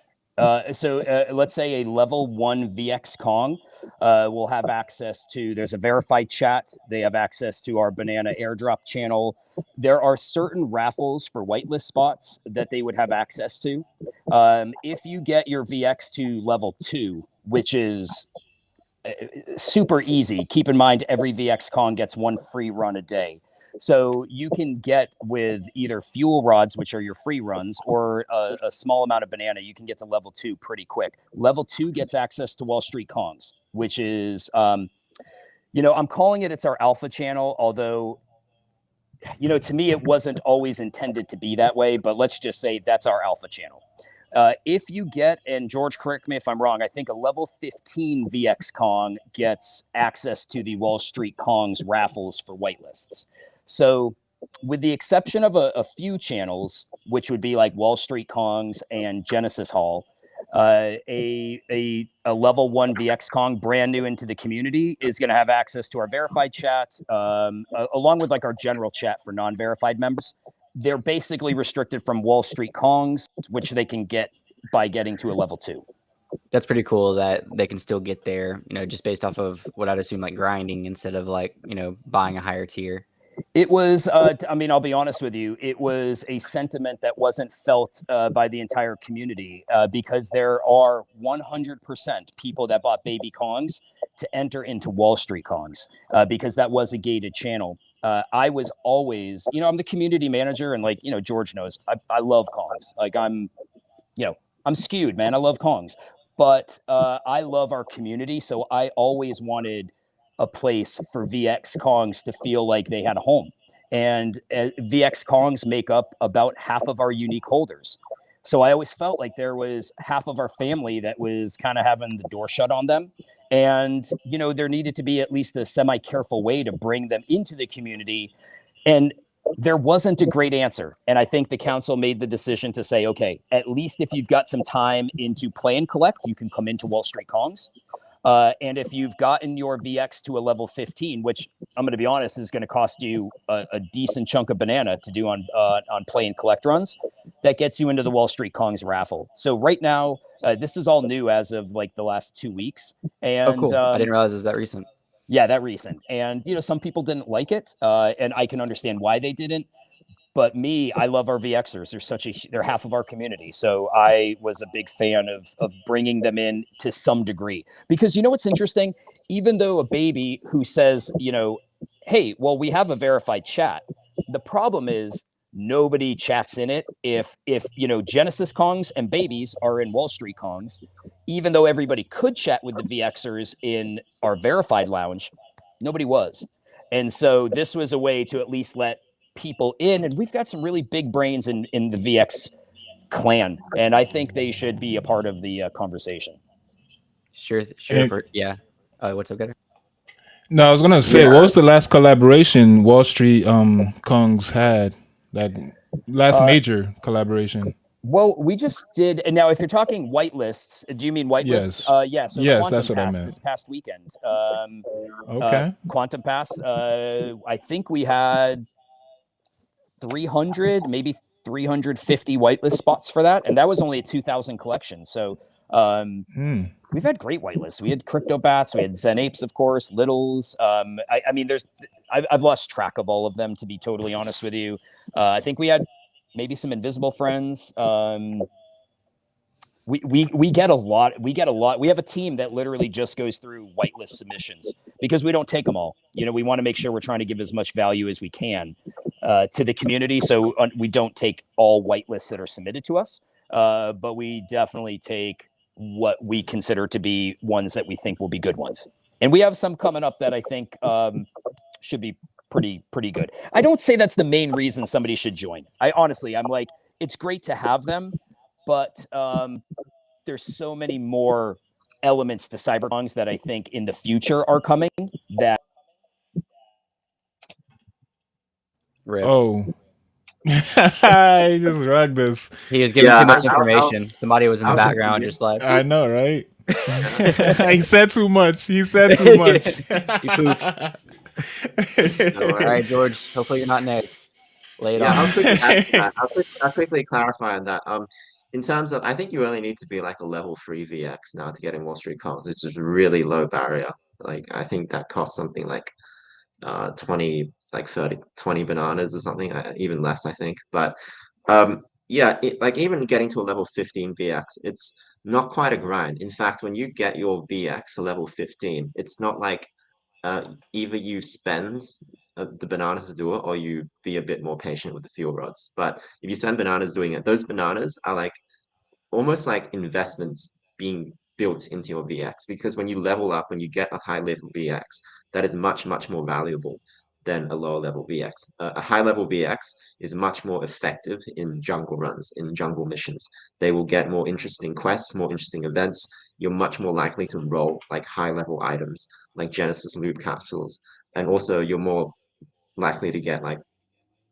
S3: So let's say a level 1 VX Kong will have access to, there's a verified chat. They have access to our banana airdrop channel. There are certain raffles for whitelist spots that they would have access to. If you get your VX to level 2, which is super easy, keep in mind every VX Kong gets 1 free run a day. So you can get with either fuel rods, which are your free runs, or a small amount of banana, you can get to level 2 pretty quick. Level 2 gets access to Wall Street Kongs, which is, I'm calling it's our alpha channel, although, to me, it wasn't always intended to be that way, but let's just say that's our alpha channel. If you get, and George, correct me if I'm wrong, I think a level 15 VX Kong gets access to the Wall Street Kongs raffles for whitelists. So with the exception of a few channels, which would be like Wall Street Kongs and Genesis Hall, a level 1 VX Kong brand new into the community is going to have access to our verified chat, along with like our general chat for non-verified members. They're basically restricted from Wall Street Kongs, which they can get by getting to a level 2.
S1: That's pretty cool that they can still get there, just based off of what I'd assume like grinding instead of like, buying a higher tier.
S3: It was, I'll be honest with you, it was a sentiment that wasn't felt by the entire community because there are 100% people that bought baby Kongs to enter into Wall Street Kongs because that was a gated channel. I was always, I'm the community manager and George knows, I love Kongs. Like I'm skewed, man. I love Kongs, but I love our community. So I always wanted a place for VX Kongs to feel like they had a home. And VX Kongs make up about half of our unique holders. So I always felt like there was half of our family that was kind of having the door shut on them. And, there needed to be at least a semi-careful way to bring them into the community. And there wasn't a great answer. And I think the council made the decision to say, okay, at least if you've got some time into play and collect, you can come into Wall Street Kongs. And if you've gotten your VX to a level 15, which I'm going to be honest is going to cost you a decent chunk of banana to do on play and collect runs, that gets you into the Wall Street Kongs raffle. So right now, this is all new as of like the last 2 weeks. And
S1: cool. I didn't realize it was that recent.
S3: Yeah, that recent. And, some people didn't like it. And I can understand why they didn't. But me, I love our VXers. They're half of our community. So I was a big fan of bringing them in to some degree. Because what's interesting? Even though a baby who says, hey, well, we have a verified chat. The problem is nobody chats in it. If Genesis Kongs and babies are in Wall Street Kongs, even though everybody could chat with the VXers in our verified lounge, nobody was. And so this was a way to at least let people in, and we've got some really big brains in the VX clan, and I think they should be a part of the conversation.
S1: Sure. Yeah. What's up, Gutter?
S2: No, I was gonna say, what
S4: Yeah,
S2: was the last collaboration Wall Street Kongz had? Like last
S3: Uh,
S2: major collaboration.
S3: well, we just did, and now if you're talking whitelists, do you mean whitelists?
S2: Yes.
S3: Yeah. So
S2: Yes,
S3: Quantum
S2: that's what I
S3: Pass
S2: meant.
S3: this past weekend.
S2: Okay.
S3: Quantum Pass. I think we had 300, maybe 350 whitelist spots for that, and that was only a 2,000 collection. So
S2: Hmm.
S3: we've had great whitelists. We had Crypto Bats, we had Zen Apes, of course, Littles. I mean, I've lost track of all of them, to be totally honest with you. I think we had maybe some Invisible Friends. We get a lot. We get a lot. We have a team that literally just goes through whitelist submissions because we don't take them all. You know, we want to make sure we're trying to give as much value as we can to the community. So we don't take all whitelists that are submitted to us, but we definitely take what we consider to be ones that we think will be good ones. And we have some coming up that I think should be pretty good. I don't say that's the main reason somebody should join. I'm like, it's great to have them, but there's so many more elements to cyberpunks that I think in the future are coming that
S1: Rip.
S2: Oh. He just rugged us.
S1: He was giving
S4: yeah.
S1: too much
S4: I,
S1: information. Somebody was in
S4: I
S1: the
S4: was
S1: background
S4: thinking,
S1: just like,
S2: I know, right?
S4: yeah.
S2: He said too much. He said too much.
S1: he poofed.
S4: No
S1: All
S4: worries.
S1: right, George. Hopefully you're not next. Lay it
S4: Yeah,
S1: on
S4: I'll
S1: us.
S4: quickly add to that. I'll quickly clarify on that. In terms of, I think you only need to be like a level 3 VX now to get in Wall Street Comms, which is a really low barrier. Like, I think that costs something like 20, like 30, 20 bananas or something, even less, I think. But yeah, like even getting to a level 15 VX, it's not quite a grind. In fact, when you get your VX to level 15, it's not like either you spend the bananas to do it or you be a bit more patient with the fuel rods. But if you spend bananas doing it, those bananas are like almost like investments being built into your VX because when you level up, when you get a high level VX, that is much, much more valuable than a lower level VX. A high level VX is much more effective in jungle runs, in jungle missions. They will get more interesting quests, more interesting events. You're much more likely to roll like high level items like Genesis loot capsules. And also you're more likely to get like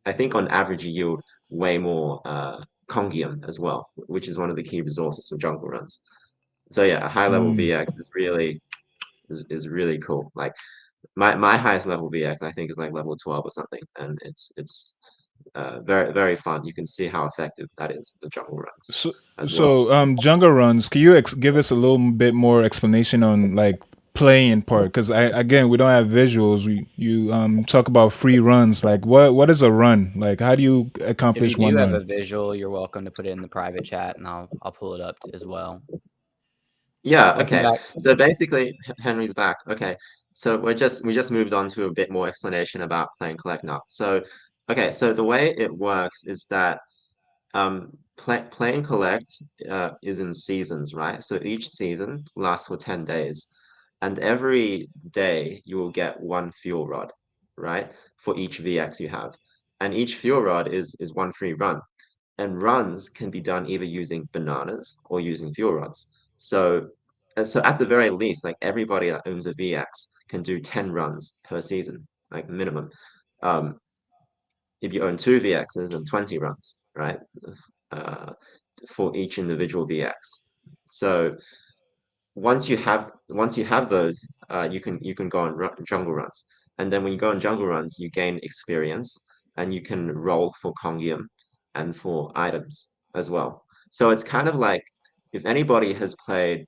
S4: I think on average you yield way more Kongium as well, which is one of the key resources of jungle runs. So yeah, a high level
S2: Mm.
S4: VX is really cool. Like my highest level VX I think is like level 12 or something, and it's very very fun. You can see how effective that is for the jungle runs
S2: So,
S4: as well.
S2: Jungle Runs. Can you give us a little bit more explanation on like playing part? Because I again, we don't have visuals. We you talk about free runs. Like what is a run? Like how do you
S1: If you
S2: accomplish
S1: do
S2: one
S1: have a
S2: run?
S1: visual, you're welcome to put it in the private chat, and I'll pull it up as well.
S4: Yeah,
S1: Welcome
S4: okay.
S1: back.
S4: So basically Henry's back. Okay. So we just moved on to a bit more explanation about play and collect now. So okay, so the way it works is that play and collect is in seasons, right? So each season lasts for 10 days. And every day you will get one fuel rod, right? For each VX you have. And each fuel rod is one free run. And runs can be done either using bananas or using fuel rods. So so at the very least, like everybody that owns a VX can do 10 runs per season, like minimum. Um, if you own two VXs and 20 runs, right? Uh, for each individual VX. So once you have those, you can go on jungle runs, and then when you go on jungle runs, you gain experience, and you can roll for Kongium and for items as well. So it's kind of like if anybody has played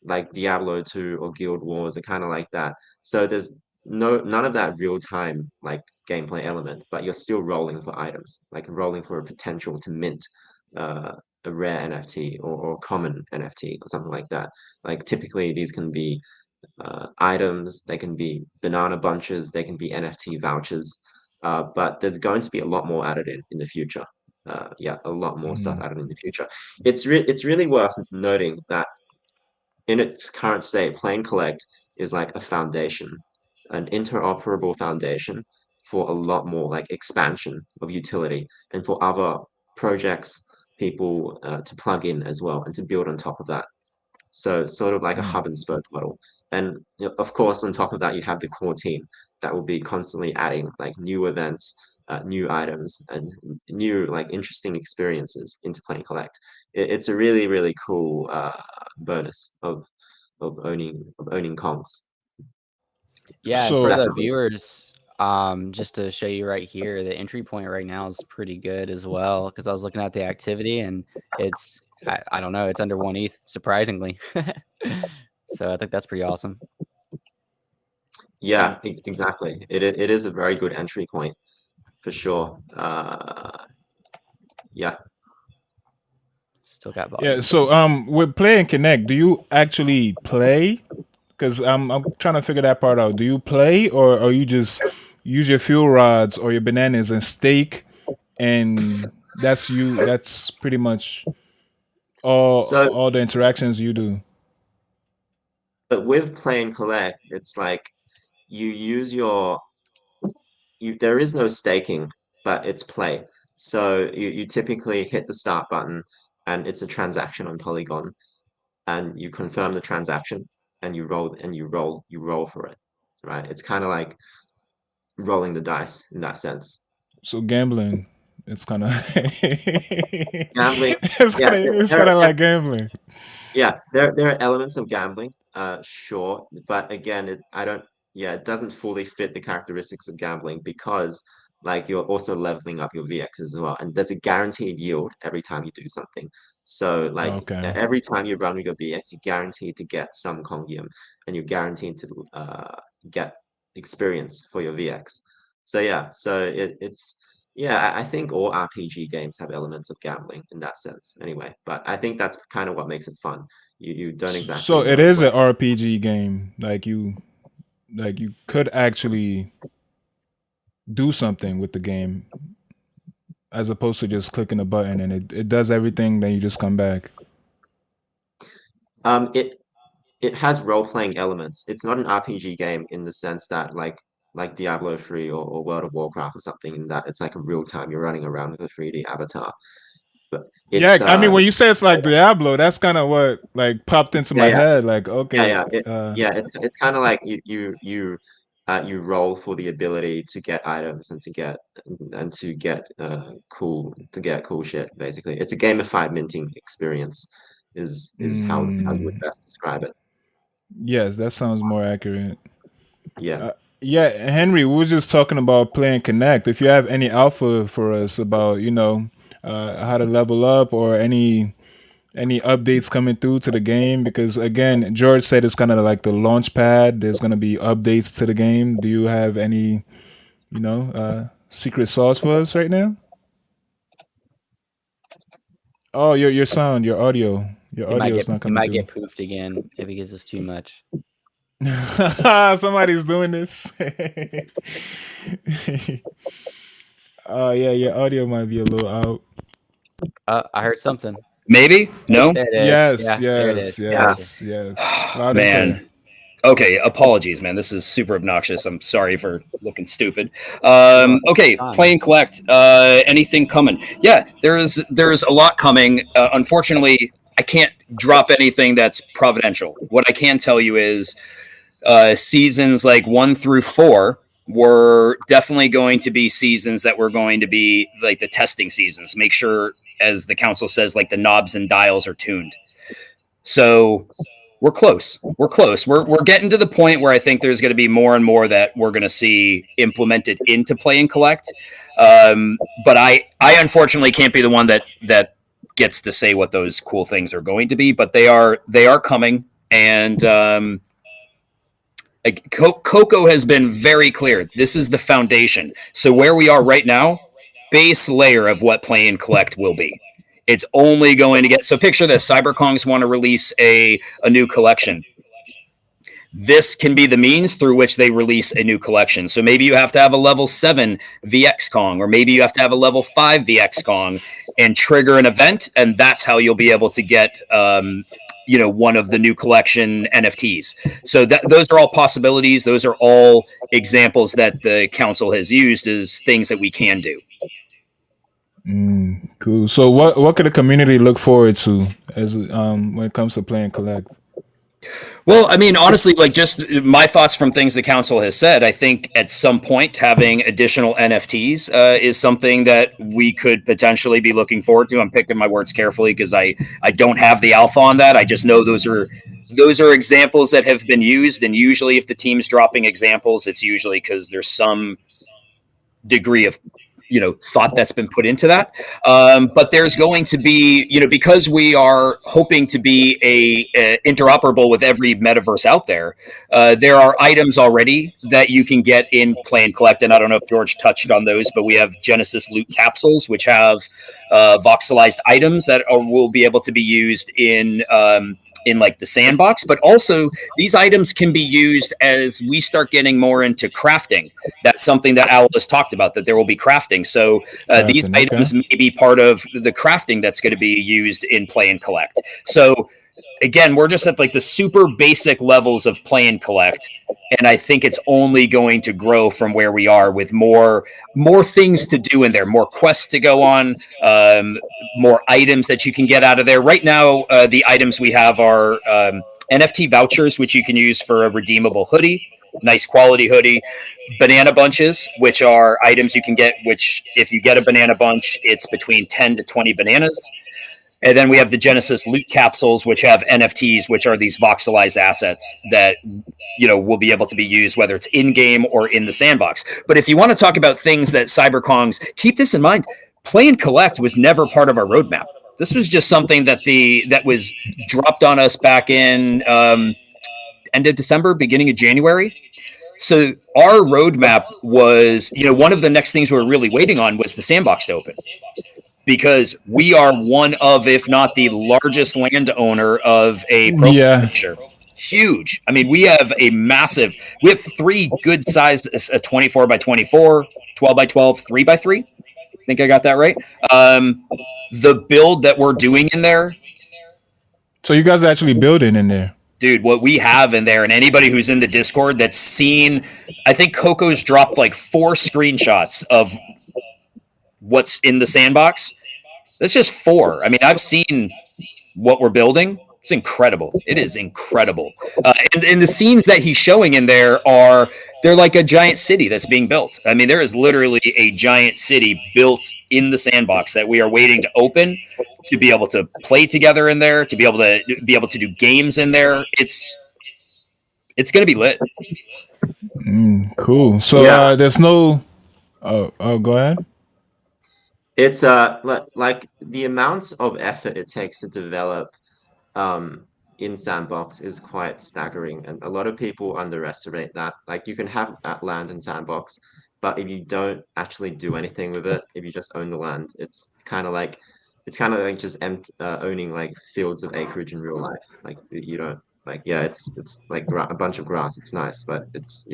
S4: like Diablo 2 or Guild Wars are kind of like that. So there's none of that real time like gameplay element, but you're still rolling for items, like rolling for a potential to mint uh, a rare NFT or common NFT or something like that. Like typically these can be items, they can be banana bunches, they can be NFT vouchers, but there's going to be a lot more added in the future. Yeah, a lot more stuff
S2: Mm.
S4: added in the future. It's really worth noting that in its current state, Plain Collect is like a foundation, an interoperable foundation for a lot more like expansion of utility and for other projects, people to plug in as well and to build on top of that. So sort of like a
S2: Mm.
S4: hub and spoke model. And of course, on top of that, you have the core team that will be constantly adding like new events, new items, and new like interesting experiences into Play and Collect. It's a really, really cool bonus of owning Kongz.
S1: Yeah, and for
S2: So
S1: the
S4: Definitely.
S1: viewers, just to show you right here, the entry point right now is pretty good as well. Because I was looking at the activity and it's I don't know, it's under 1 ETH surprisingly. So I think that's pretty awesome.
S4: Yeah, exactly. It is a very good entry point for sure. Yeah.
S1: Still got
S2: yeah,
S1: volume.
S2: so with Play and Connect, do you actually play? Because I'm trying to figure that part out. Do you play, or you just use your fuel rods or your bananas and stake, and that's you? That's pretty much
S4: So,
S2: all the interactions you do.
S4: but with Play and Collect, it's like you use your there is no staking, but it's play. So you typically hit the start button and it's a transaction on Polygon and you confirm the transaction and you roll for it. Right? It's kind of like rolling the dice in that sense.
S2: So gambling, it's kind of
S4: Gambling,
S2: it's
S4: yeah,
S2: kind of it's kind of like gambling.
S4: yeah, there are elements of gambling, sure, but again, it doesn't fully fit the characteristics of gambling because, like, you're also leveling up your VX as well, and there's a guaranteed yield every time you do something. So, like,
S2: Okay.
S4: every time you run with your VX, you're guaranteed to get some Kongium, and you're guaranteed to get experience for your VX. So yeah, it's yeah, I think all RPG games have elements of gambling in that sense, anyway. But I think that's kind of what makes it fun. You don't
S2: So
S4: exactly
S2: it
S4: know
S2: is
S4: what.
S2: an RPG game. Like you could actually do something with the game as opposed to just clicking a button and it does everything. Then you just come back.
S4: It has role-playing elements. It's not an RPG game in the sense that like Diablo 3 or World of Warcraft or something in that it's like a real time you're running around with a 3D avatar. But
S2: Yeah,
S4: it's
S2: I mean, when you say it's like Diablo, that's kind of what like popped into
S4: yeah,
S2: my
S4: yeah.
S2: head. Like,
S4: Yeah,
S2: okay,
S4: yeah, it's kind of like you roll for the ability to get items and to get cool shit. Basically, it's a gamified minting experience. Is how you would
S2: mm,
S4: best describe it.
S2: yes, that sounds more accurate.
S4: Yeah.
S2: Uh, yeah, Henry, we were just talking about playing Connect. If you have any alpha for us about, how to level up or any updates coming through to the game, because again, George said it's kind of like the launch pad. There's going to be updates to the game. Do you have any, secret sauce for us right now? Oh, your sound, your audio is not
S1: He
S2: coming
S1: might
S2: through.
S1: get poofed again if he gives us too much.
S2: Somebody's doing this. Oh yeah, your audio might be a little out.
S1: I heard something.
S5: Maybe? No?
S1: There it is.
S2: Yes,
S1: Yeah, there it
S2: yes,
S1: is. Gotcha.
S2: yes, yes. Loud and
S5: Man.
S2: clear.
S5: Okay, apologies, man. This is super obnoxious. I'm sorry for looking stupid.
S1: No,
S5: Okay, play
S1: fine.
S5: and collect. Anything coming? Yeah, there's a lot coming. Unfortunately, I can't drop anything that's providential. What I can tell you is seasons like 1 through 4 were definitely going to be seasons that were going to be like the testing seasons. Make sure, as the council says, like the knobs and dials are tuned. So we're close. We're close. We're getting to the point where I think there's going to be more and more that we're going to see implemented into play and collect. But I unfortunately can't be the one that gets to say what those cool things are going to be. But they are coming, and Coco has been very clear. This is the foundation. So where we are right now, base layer of what play and collect will be. It's only going to get so. Picture this: CyberKongz want to release a new collection. This can be the means through which they release a new collection. So maybe you have to have a level 7 VX Kong, or maybe you have to have a level 5 VX Kong and trigger an event, and that's how you'll be able to get one of the new collection NFTs. So those are all possibilities. Those are all examples that the council has used as things that we can do.
S2: Cool. So what could the community look forward to as when it comes to playing collect?
S5: Well, I mean, honestly, like just my thoughts from things the council has said. I think at some point having additional NFTs is something that we could potentially be looking forward to. I'm picking my words carefully because I don't have the alpha on that. I just know those are examples that have been used, and usually if the team's dropping examples, it's usually because there's some degree of thought that's been put into that. But there's going to be, because we are hoping to be a interoperable with every metaverse out there. There are items already that you can get in Play and Collect, and I don't know if George touched on those, but we have Genesis loot capsules, which have voxelized items that will be able to be used in like the sandbox, but also these items can be used as we start getting more into crafting. That's something that Owl has talked about, that there will be crafting. So these items may be part of the crafting that's going to be used in Play and Collect. So again, we're just at like the super basic levels of Play and Collect. And I think it's only going to grow from where we are, with more things to do in there, more quests to go on, more items that you can get out of there. Right now, the items we have are NFT vouchers, which you can use for a redeemable hoodie, nice quality hoodie. Banana bunches, which are items you can get, which if you get a banana bunch, it's between 10 to 20 bananas. And then we have the Genesis loot capsules, which have NFTs, which are these voxelized assets that will be able to be used, whether it's in game or in the sandbox. But if you want to talk about things that Kongz, keep this in mind: Play and Collect was never part of our roadmap. This was just something that was dropped on us back in end of December, beginning of January. So our roadmap was, one of the next things we were really waiting on was the sandbox to open, because we are one of, if not the largest landowner of a profile picture. Huge. I mean, we have three good size, a 24 by 24, 12 by 12, 3 by 3. I think I got that right. The build that we're doing in there.
S2: So you guys are actually building in there?
S5: Dude, what we have in there, and anybody who's in the Discord that's seen, I think Coco's dropped like 4 screenshots of what's in the sandbox. That's just 4. I mean, I've seen what we're building. It's incredible. It is incredible. And the scenes that he's showing in there they're like a giant city that's being built. I mean, there is literally a giant city built in the sandbox that we are waiting to open, to be able to play together in there, to be able to do games in there. It's going to be lit.
S2: Cool. So there's no. Oh, go ahead.
S4: It's like the amount of effort it takes to develop in Sandbox is quite staggering, and a lot of people underestimate that. Like, you can have land in Sandbox, but if you don't actually do anything with it, if you just own the land, it's kind of like just owning like fields of acreage in real life. Like, you don't like, yeah, it's like a bunch of grass. It's nice, but it's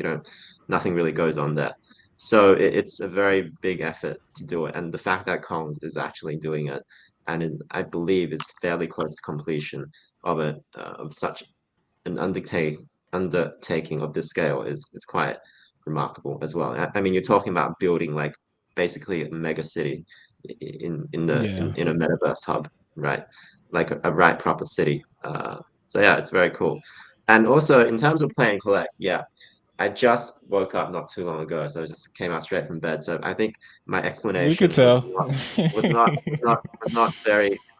S4: nothing really goes on there. So it's a very big effort to do it, and the fact that Kongz is actually doing it, and I believe is fairly close to completion of it, of such an undertaking of this scale is quite remarkable as well. I mean, you're talking about building like basically a mega city in a metaverse hub, right? Like a right proper city. So yeah, it's very cool. And also in terms of Play and Collect, yeah, I just woke up not too long ago, so I just came out straight from bed. So I think my
S2: We could
S4: explanation
S2: tell.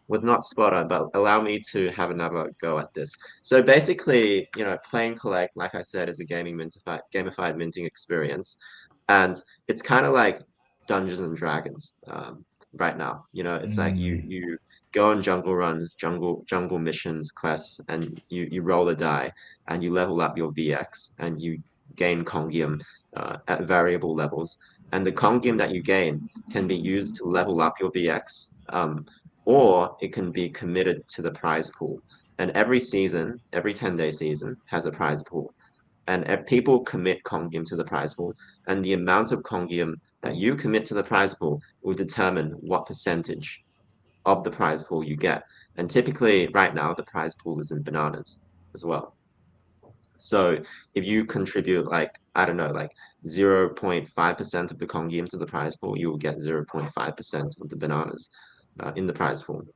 S4: was not spot on, but allow me to have another go at this. So basically, Play and Collect, like I said, is a gamified minting experience, and it's kind of like Dungeons and Dragons right now. It's like you go on jungle runs, jungle missions, quests, and you roll a die and you level up your VX and you gain Kongium at variable levels. And the Kongium that you gain can be used to level up your VX, or it can be committed to the prize pool. And every season, every 10-day season, has a prize pool. And if people commit Kongium to the prize pool, and the amount of Kongium that you commit to the prize pool will determine what percentage of the prize pool you get. And typically, right now, the prize pool is in bananas as well. So if you contribute like, I don't know, like 0.5% of the Kongium to the prize pool, you will get 0.5% of the bananas in the prize pool.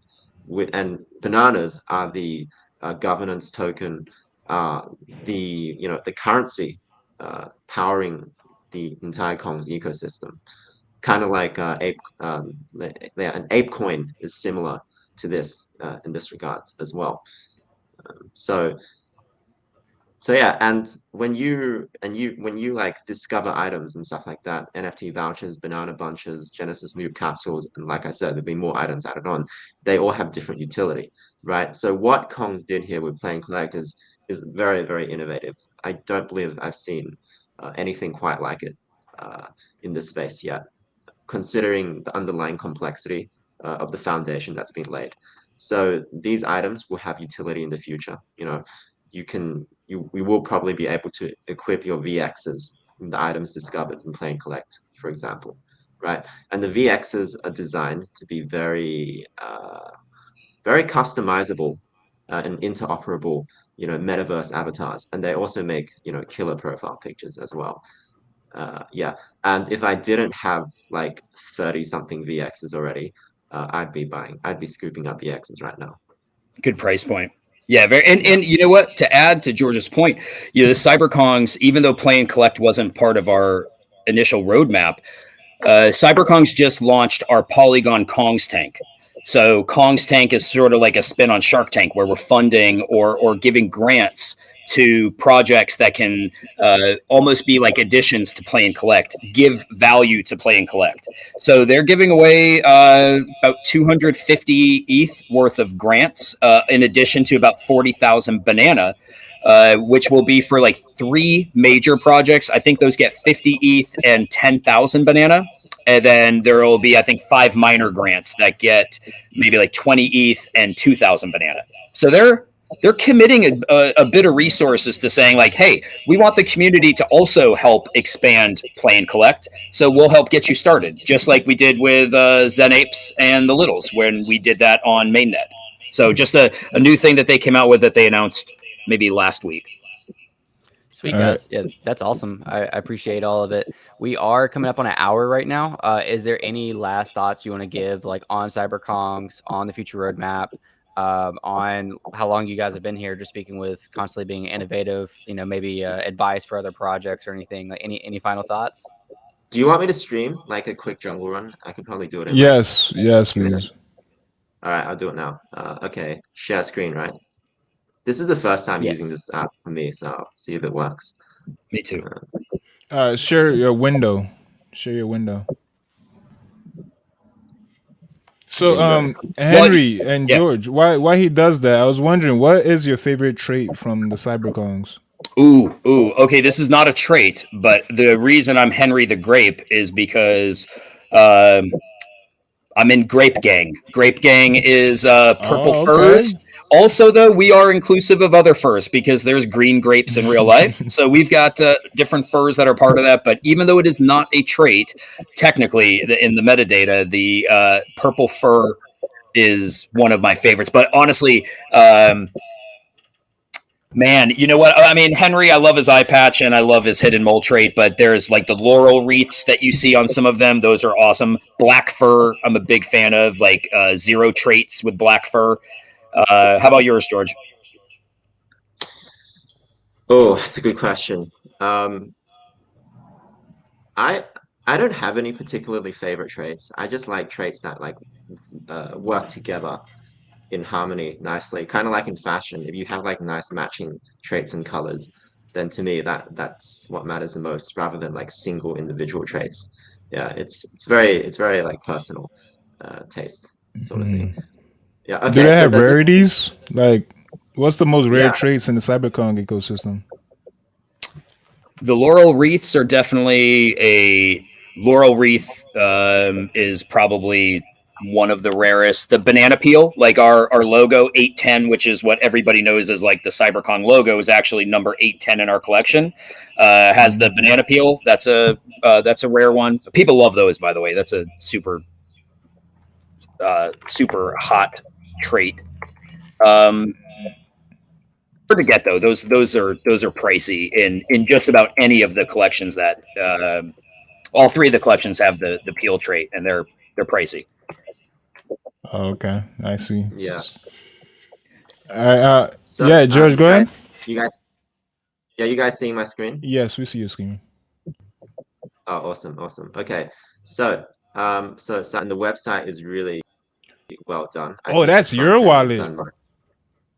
S4: And bananas are the governance token the currency powering the entire Kongz ecosystem. Kind of like an ape coin is similar to this in this regards as well. So so yeah, and when you like discover items and stuff like that, NFT vouchers, banana bunches, Genesis noob capsules, and like I said, there'll be more items added on. They all have different utility, right? So what Kongz did here with Play and Collect is very, very innovative. I don't believe I've seen anything quite like it in this space yet, considering the underlying complexity of the foundation that's been laid. So these items will have utility in the future. We will probably be able to equip your VXs with the items discovered in Play and Collect, for example, right? And the VXs are designed to be very customizable and interoperable, metaverse avatars, and they also make killer profile pictures as well. Yeah, and if I didn't have like 30 something VXs already, I'd be scooping up VXs right now.
S5: Good price point. Yeah, very, and you know what? To add to George's point, the CyberKongs, even though Play and Collect wasn't part of our initial roadmap, CyberKongs just launched our Polygon Kongz tank. So Kongz tank is sort of like a spin on Shark Tank, where we're funding or giving grants to projects that can almost be like additions to Play and Collect, give value to Play and Collect. So they're giving away about 250 ETH worth of grants, in addition to about 40,000 banana, which will be for like 3 major projects. I think those get 50 ETH and 10,000 banana. And then there will be, I think, 5 minor grants that get maybe like 20 ETH and 2,000 banana. So they're committing a bit of resources to saying like, hey, we want the community to also help expand Play and Collect. So we'll help get you started, just like we did with Zen Apes and the Littles when we did that on mainnet. So just a new thing that they came out with that they announced maybe last week.
S1: Sweet, guys. Yeah, that's awesome. I appreciate all of it. We are coming up on an hour right now. Is there any last thoughts you want to give, like on CyberKongs, on the future roadmap, on how long you guys have been here, just speaking with constantly being innovative, maybe advice for other projects or anything? Like any final thoughts?
S4: Do you want me to stream like a quick jungle run? I could probably do it in
S2: Yes,
S4: like
S2: yes,
S4: 2 minutes.
S2: please.
S4: All right, I'll do it now. Okay, share screen, right? This is the first time using
S1: Yes.
S4: this app for me, so I'll see if it works.
S5: Me too.
S2: Share your window. Share your window. So, Henry and
S5: yeah.
S2: George, why he does that? I was wondering, what is your favorite trait from the CyberKongs?
S5: Ooh. Okay, this is not a trait, but the reason I'm Henry the Grape is because I'm in Grape Gang. Grape Gang is purple
S2: Oh,
S5: furs.
S2: okay.
S5: Also, though, we are inclusive of other furs because there's green grapes in real life. So we've got different furs that are part of that. But even though it is not a trait, technically in the metadata, the purple fur is one of my favorites. But honestly, man, you know what? I mean, Henry, I love his eye patch and I love his hidden mole trait, but there's like the laurel wreaths that you see on some of them. Those are awesome. Black fur, I'm a big fan of, like 0 traits with black fur. How about yours, George?
S4: Oh, that's a good question. I I don't have any particularly favorite traits. I just like traits that like work together in harmony nicely. Kind of like in fashion, if you have like nice matching traits and colors, then to me that's what matters the most, rather than like single individual traits. Yeah, it's very like personal taste sort of thing.
S2: Mhm.
S4: Yeah.
S2: Do
S4: Okay.
S2: they
S4: So
S2: have
S4: does this?
S2: rarities? Like, what's the most rare
S4: Yeah.
S2: traits in the CyberKong ecosystem?
S5: The laurel wreaths are definitely a laurel wreath is probably one of the rarest. The banana peel, like our logo 810, which is what everybody knows as like the CyberKong logo, is actually number 810 in our collection. Has the banana peel. That's a rare one. People love those, by the way. That's a super hot trait. Hard to get though. Those are pricey in just about any of the collections that all 3 of the collections have the peel trait, and they're pricey.
S2: Oh, okay, I see.
S4: Yeah.
S2: All right,
S4: So
S2: yeah, George, go
S4: I
S2: ahead.
S4: You guys, yeah, you guys seeing my screen?
S2: Yes, we see your screen.
S4: Oh, awesome, awesome. Okay, so and the website is really well done. I
S2: Oh,
S4: think the
S2: that's your
S4: front end is
S2: wallet.
S4: done right.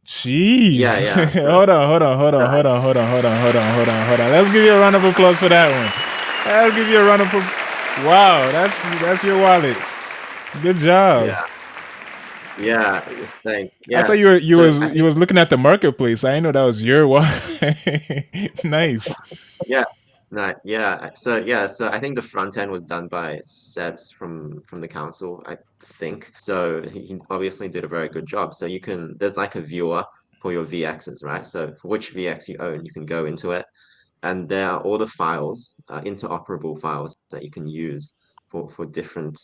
S2: Jeez.
S4: Yeah, yeah.
S2: Hold on, hold on, hold
S4: So
S2: on, hold on, hold on, hold on, hold on, hold on, hold on. Let's give you a round of applause for that one. Let's give you a round of applause. Wow, that's your wallet. Good job.
S4: yeah, yeah. Thanks.
S2: I
S4: Yeah.
S2: thought you
S4: So I
S2: was you
S4: think
S2: was looking at the marketplace. I didn't know that was your wallet. Nice.
S4: yeah. No, yeah. So I think the front end was done by Sebs from the council, I think. So he obviously did a very good job. So there's like a viewer for your VXs, right? So for which VX you own, you can go into it, and there are all the files, interoperable files that you can use for different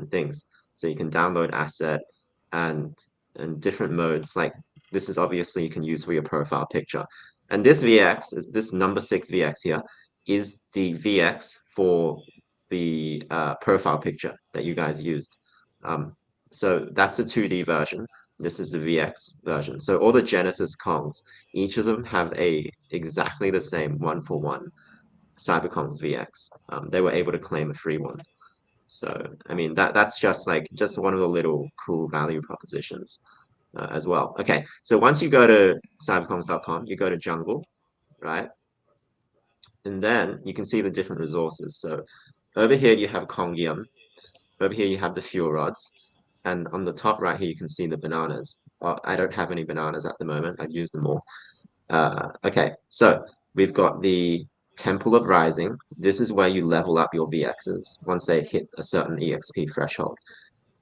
S4: things. So you can download asset and different modes. Like this is obviously you can use for your profile picture. And this VX, this number 6 VX here, is the VX for the profile picture that you guys used. Um, so that's a 2D version. This is the VX version. So all the Genesis Kongs, each of them have a exactly the same one-for-one Cyberkong's VX. They were able to claim a free one. So I mean that's just one of the little cool value propositions as well. Okay, so once you go to cyberkongs.com, you go to Jungle, right? And then you can see the different resources. So over here you have Kongium. Over here you have the fuel rods. And on the top right here you can see the bananas. I don't have any bananas at the moment. I've used them all. Okay, so we've got the Temple of Rising. This is where you level up your VXs once they hit a certain EXP threshold.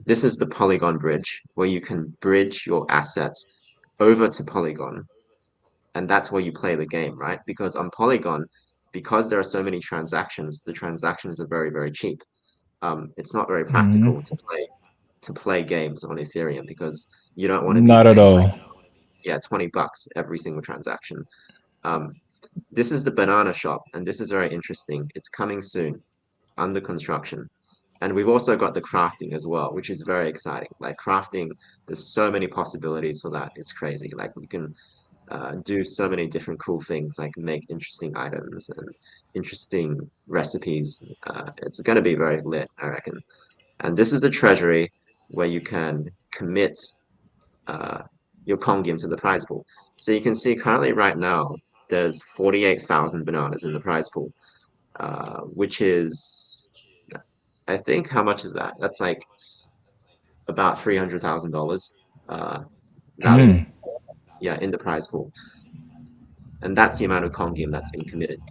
S4: This is the Polygon Bridge, where you can bridge your assets over to Polygon, and that's where you play the game, right? Because on Polygon, because there are so many transactions, the transactions are very, very cheap. It's not very
S2: Hmm.
S4: practical to play games on Ethereum because you don't want to be
S2: Not at
S4: paying like
S2: all.
S4: yeah, $20 every single transaction. Um, this is the banana shop, and this is very interesting. It's coming soon, under construction. And we've also got the crafting as well, which is very exciting. Like crafting, there's so many possibilities for that. It's crazy. Like you can do so many different cool things, like make interesting items and interesting recipes. It's going to be very lit, I reckon. And this is the treasury where you can commit uh, your Kongium to the prize pool. So you can see currently right now, there's 48,000 bananas in the prize pool, which is, I think, how much is that? That's like about $300,000 value,
S2: Mm.
S4: yeah, in the prize pool. And that's the amount of Kongium that's been committed.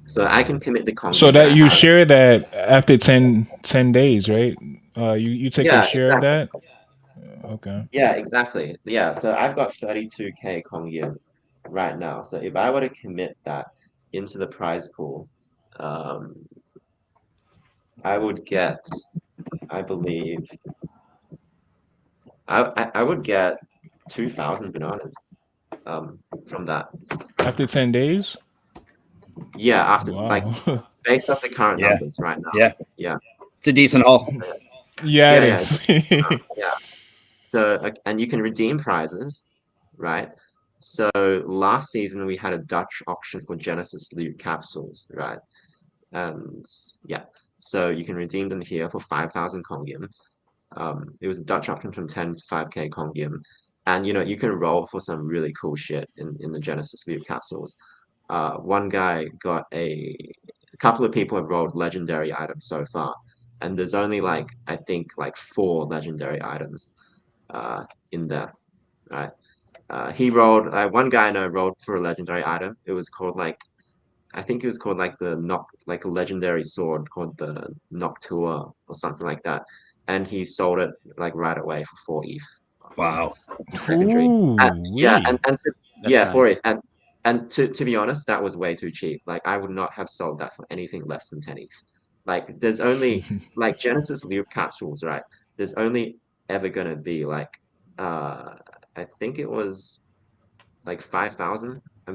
S4: So I can commit the
S2: So
S4: Kongium that
S2: that
S4: I
S2: you
S4: have.
S2: share that after 10 days, right? You take a
S4: Yeah,
S2: share of
S4: exactly.
S2: that. Okay.
S4: Yeah, exactly. Yeah, so I've got 32K Kongium right now. So if I were to commit that into the prize pool, um, I would get, I believe, I would get 2,000 bananas from that.
S2: After 10 days.
S4: Yeah, after like
S2: Wow.
S4: based off the current
S5: Yeah,
S4: numbers right now.
S5: yeah,
S4: Yeah,
S5: it's a decent haul.
S2: Yeah, it
S4: yeah, yeah, it's
S2: is.
S4: yeah. So and you can redeem prizes, right? So last season we had a Dutch auction for Genesis loot capsules, right? And yeah, so you can redeem them here for 5,000 Kongium. It was a Dutch auction from 10 to 5K Kongium. And you can roll for some really cool shit in the Genesis loot capsules. One guy got a couple of people have rolled legendary items so far, and there's only like I think like 4 legendary items in there, right? He rolled one guy I know rolled for a legendary item. It was called like I think it was called like like a legendary sword called the Noctua or something like that. And he sold it like right away for 4 ETH
S5: Wow.
S4: on secondary.
S2: Ooh,
S4: Yeah,
S2: wee.
S1: That's
S4: yeah, 4
S1: nice.
S4: ETH. And to be honest, that was way too cheap. Like I would not have sold that for anything less than 10 ETH. Like there's only like Genesis loot capsules, right? There's only ever gonna be like uh I think it was like 5,000. I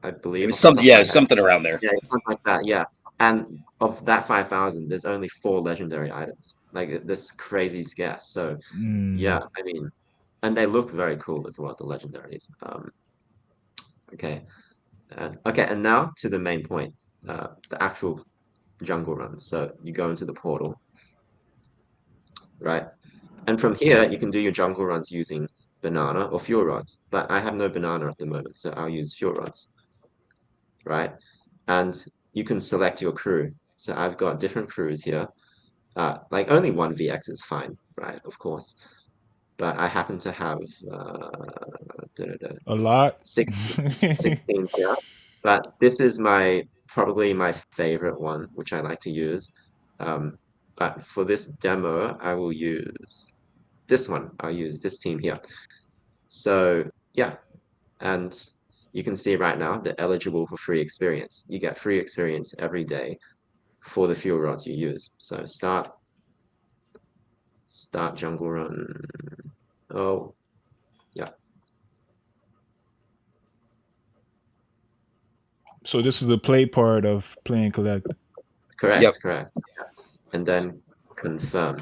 S5: It
S4: believe
S5: was
S4: off the
S5: something,
S4: top of
S5: yeah,
S4: my
S5: it was
S4: head.
S5: something around there.
S4: Yeah, something like that. Yeah, and of that 5,000, there's only 4 legendary items. Like this crazy scarce. So
S2: Mm.
S4: yeah, I mean, and they look very cool as well, the legendaries. Okay. Okay, and now to the main point, the actual jungle run. So you go into the portal, right? And from here, you can do your jungle runs using banana or fuel rods. But I have no banana at the moment, so I'll use fuel rods, right? And you can select your crew. So I've got different crews here. Like only one VX is fine, right? Of course. But I happen to have
S2: A lot.
S4: 16 here. But this is probably my favorite one, which I like to use. Um, but for this demo, I will use this one. I'll use this team here. So yeah, and you can see right now they're eligible for free experience. You get free experience every day for the fuel rods you use. So start jungle run. Oh, yeah,
S2: So this is the play part of playing collect.
S5: Yep.
S4: correct. Yeah. And then confirm.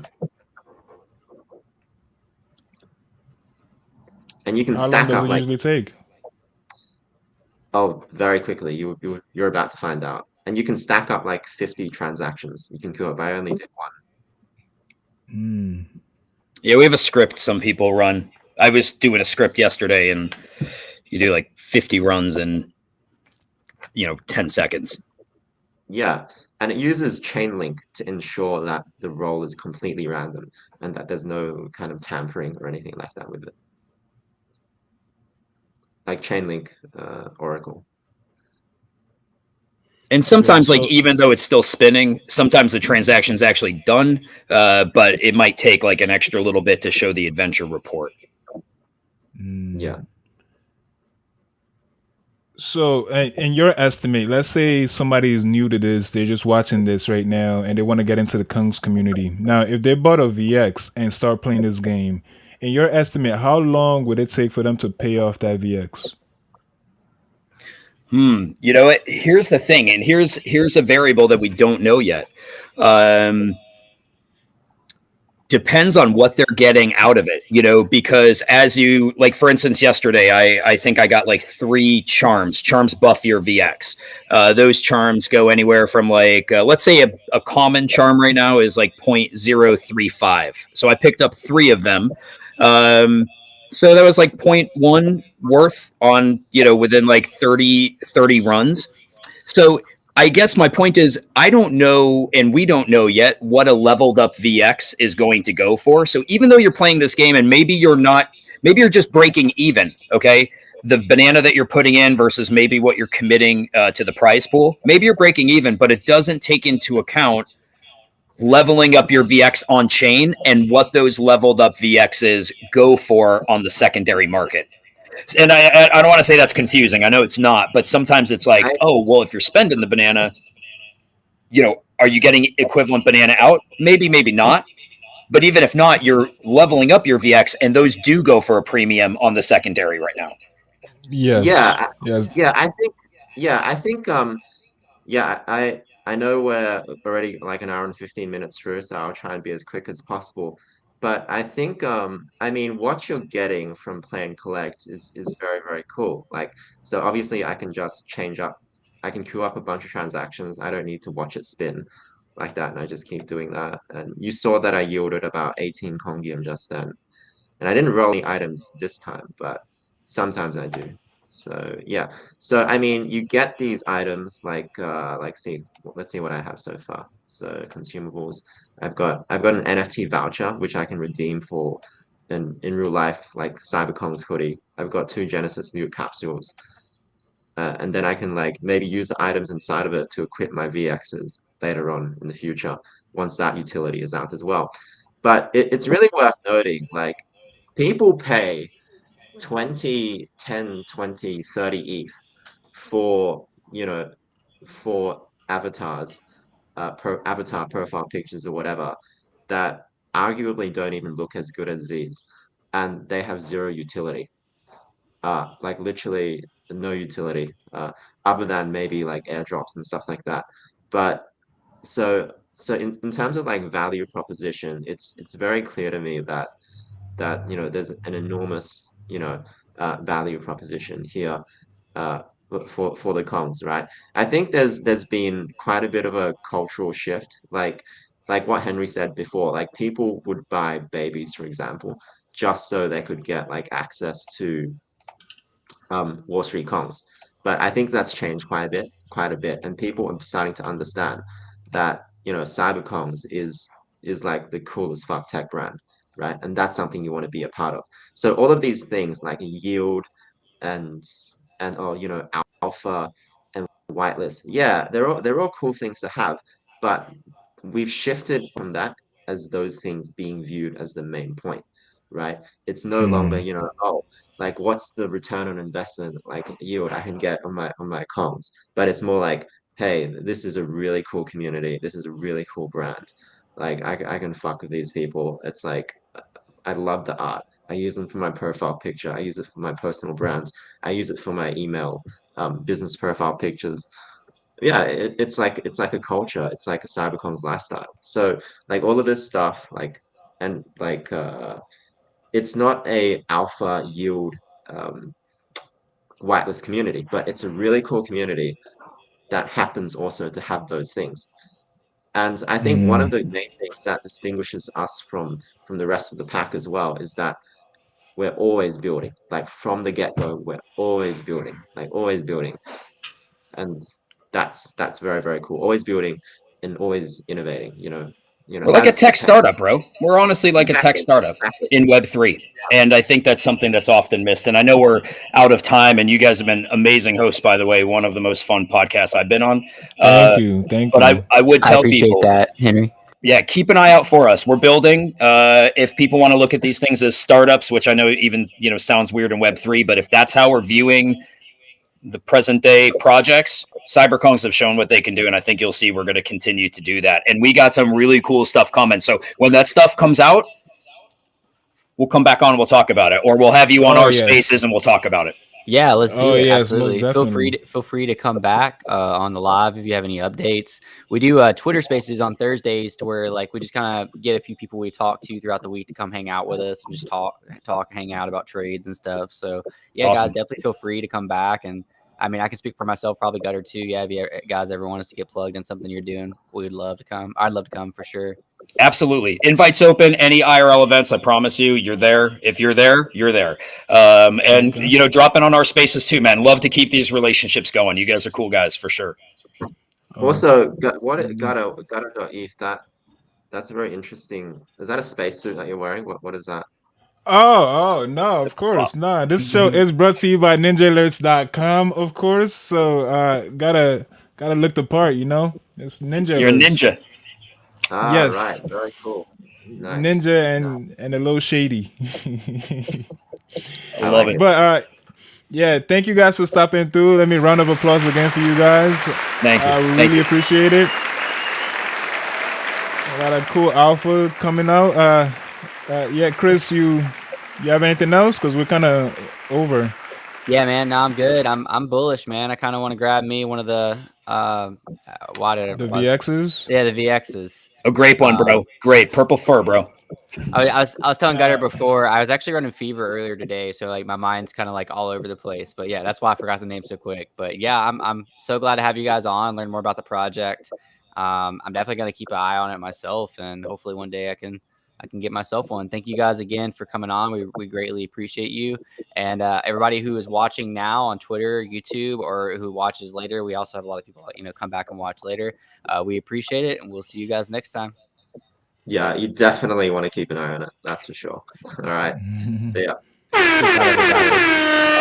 S4: And you can
S2: How long
S4: stack
S2: does
S4: up
S2: it
S4: like,
S2: usually take?
S4: oh, very quickly. You're about to find out. And you can stack up like 50 transactions. You can queue up. I only did one.
S2: Mm.
S5: Yeah, we have a script some people run. I was doing a script yesterday, and you do like 50 runs in 10 seconds.
S4: Yeah, and it uses Chainlink to ensure that the role is completely random and that there's no kind of tampering or anything like that with it. Like Chainlink Oracle.
S5: And
S2: Yeah.
S5: sometimes, like,
S2: So
S5: even though it's still spinning, sometimes the transaction's actually done, but it might take like an extra little bit to show the adventure report.
S4: Yeah.
S2: So, in your estimate, let's say somebody is new to this, they're just watching this right now, and they want to get into the Kongz community. Now, if they bought a VX and start playing this game, in your estimate, how long would it take for them to pay off that VX?
S5: You know what? Here's the thing, and here's a variable that we don't know yet. Um, Depends on what they're getting out of it, because as you like, for instance, yesterday, I think I got like 3 charms buff your VX. Those charms go anywhere from like, let's say a common charm right now is like 0.035. So I picked up 3 of them. So that was like point 0.1 worth on, within like 30 runs. So I guess my point is I don't know, and we don't know yet what a leveled up VX is going to go for. So even though you're playing this game and maybe you're just breaking even, okay? The banana that you're putting in versus maybe what you're committing to the prize pool, maybe you're breaking even, but it doesn't take into account leveling up your VX on chain and what those leveled up VXs go for on the secondary market. And I don't want to say that's confusing. I know it's not, but sometimes it's like,
S4: I
S5: oh, well, if you're spending the banana, are you getting equivalent banana out? Maybe, maybe not. But even if not, you're leveling up your VX, and those do go for a premium on the secondary right now.
S2: Yes.
S4: yeah,
S2: Yes.
S4: yeah, I think yeah, I know we're already like an hour and 15 minutes through, so I'll try and be as quick as possible. But I think I mean what you're getting from Play and Collect is very, very cool. Like so obviously I can queue up a bunch of transactions. I don't need to watch it spin like that, and I just keep doing that. And you saw that I yielded about 18 Kongium just then. And I didn't roll any items this time, but sometimes I do. So yeah. So I mean, you get these items like see, let's see what I have so far. So consumables. I've got an NFT voucher which I can redeem for in real life, like CyberCon's hoodie. I've got 2 Genesis new capsules. And then I can like maybe use the items inside of it to equip my VXs later on in the future once that utility is out as well. But it's really worth noting, like people pay 20, 10, 20, 30 ETH for, for avatars, avatar profile pictures or whatever that arguably don't even look as good as these, and they have zero utility. Like literally no utility, other than maybe like airdrops and stuff like that. But so in terms of like value proposition, it's very clear to me that there's an enormous value proposition here. uh, for the Kongz, right? I think there's been quite a bit of a cultural shift, like what Henry said before. Like people would buy babies, for example, just so they could get like access to Wall Street comms. But I think that's changed quite a bit, and people are starting to understand that cyber comms is like the coolest fuck tech brand, right? And that's something you want to be a part of. So all of these things like yield and and alpha and whitelist, yeah, they're all cool things to have, but we've shifted from that as those things being viewed as the main point, right? It's no longer,
S2: Mm,
S4: oh, like what's the return on investment like yield I can get on my comms, but it's more like, hey, this is a really cool community, this is a really cool brand, like I can fuck with these people. It's like I love the art. I use them for my profile picture. I use it for my personal brands. I use it for my email, business profile pictures. Yeah, it's like a culture. It's like a cybercom's lifestyle. So like all of this stuff, like and like it's not a alpha yield um, whitelist community, but it's a really cool community that happens also to have those things. And I think one of
S2: mm,
S4: the main things that distinguishes us from the rest of the pack as well is that we're always building. Like from the get-go, we're always building, like always building. And that's very, very cool. Always building and always innovating,
S5: We're like a
S4: as the
S5: tech
S4: tech.
S5: startup, bro. We're honestly like a tech
S4: Exactly.
S5: startup
S4: Exactly.
S5: in Web3. And I think that's something that's often missed. And I know we're out of time, and you guys have been amazing hosts, by the way. One of the most fun podcasts I've been on.
S2: thank
S5: Uh,
S2: you, thank
S5: but
S2: you.
S5: I would
S1: I
S5: tell
S1: appreciate
S5: people,
S1: that, Henry.
S5: yeah, keep an eye out for us. We're building. If people want to look at these things as startups, which I know even sounds weird in Web3, but if that's how we're viewing the present day projects, cyberconks have shown what they can do, and I think you'll see we're going to continue to do that. And we got some really cool stuff coming. So when that stuff comes out, we'll come back on and we'll talk about it, or we'll have you on
S2: Oh
S5: our
S2: yes,
S5: spaces and we'll talk about it.
S1: Yeah, let's do
S2: oh
S1: it.
S2: yes, most
S1: Absolutely.
S2: definitely.
S1: Feel free to come back on the live if you have any updates. We do Twitter Spaces on Thursdays to where like we just kind of get a few people we talk to throughout the week to come hang out with us and just hang out about trades and stuff. So yeah, guys,
S5: Awesome.
S1: definitely feel free to come back. And I mean, I can speak for myself, probably Gutter too. Yeah, if you guys ever want us to get plugged in something you're doing, we'd love to come. I'd love to come for sure.
S5: Absolutely. Invites open. Any IRL events, I promise you, you're there. If you're there, you're there. And,
S2: Okay.
S5: drop in on our spaces too, man. Love to keep these relationships going. You guys are cool guys for sure.
S2: Oh,
S4: Also, Gata.eth, that's a very interesting. Is that a spacesuit that you're wearing? What is that?
S2: oh, no, of course. Nah, this show is brought to you by ninjalerts.com, of course. So gotta look the part, It's Ninja
S5: You're a
S2: Alerts.
S5: ninja.
S4: Ah, right.
S2: Yes.
S4: Very cool. Nice.
S2: Ninja
S4: Nice.
S2: and a little shady.
S4: I
S5: Love
S4: like
S5: it.
S4: it.
S2: But yeah, thank you guys for stopping through. Let me round of applause again for you guys.
S5: Thank you.
S2: I
S5: Thank
S2: really
S5: you.
S2: appreciate it. A lot of cool alpha coming out. Yeah, Chris, you have anything else? Because we're kind of over.
S1: Yeah, man. No, I'm good. I'm bullish, man. I kind of want to grab me one of the why did
S2: The
S1: I,
S2: VXs.
S1: yeah, the VXs.
S5: A great one,
S1: Um,
S5: bro. Great. Purple fur, bro.
S1: I was telling Gutter before, I was actually running fever earlier today, so like my mind's kind of like all over the place. But yeah, that's why I forgot the name so quick. But yeah, I'm so glad to have you guys on, learn more about the project. I'm definitely gonna keep an eye on it myself, and hopefully one day I can get myself one. Thank you guys again for coming on. We greatly appreciate you, and everybody who is watching now on Twitter, YouTube, or who watches later. We also have a lot of people that come back and watch later. We appreciate it, and we'll see you guys next time.
S4: Yeah, you definitely want to keep an eye on it. That's for sure. All right. See ya.
S1: Peace out, everybody.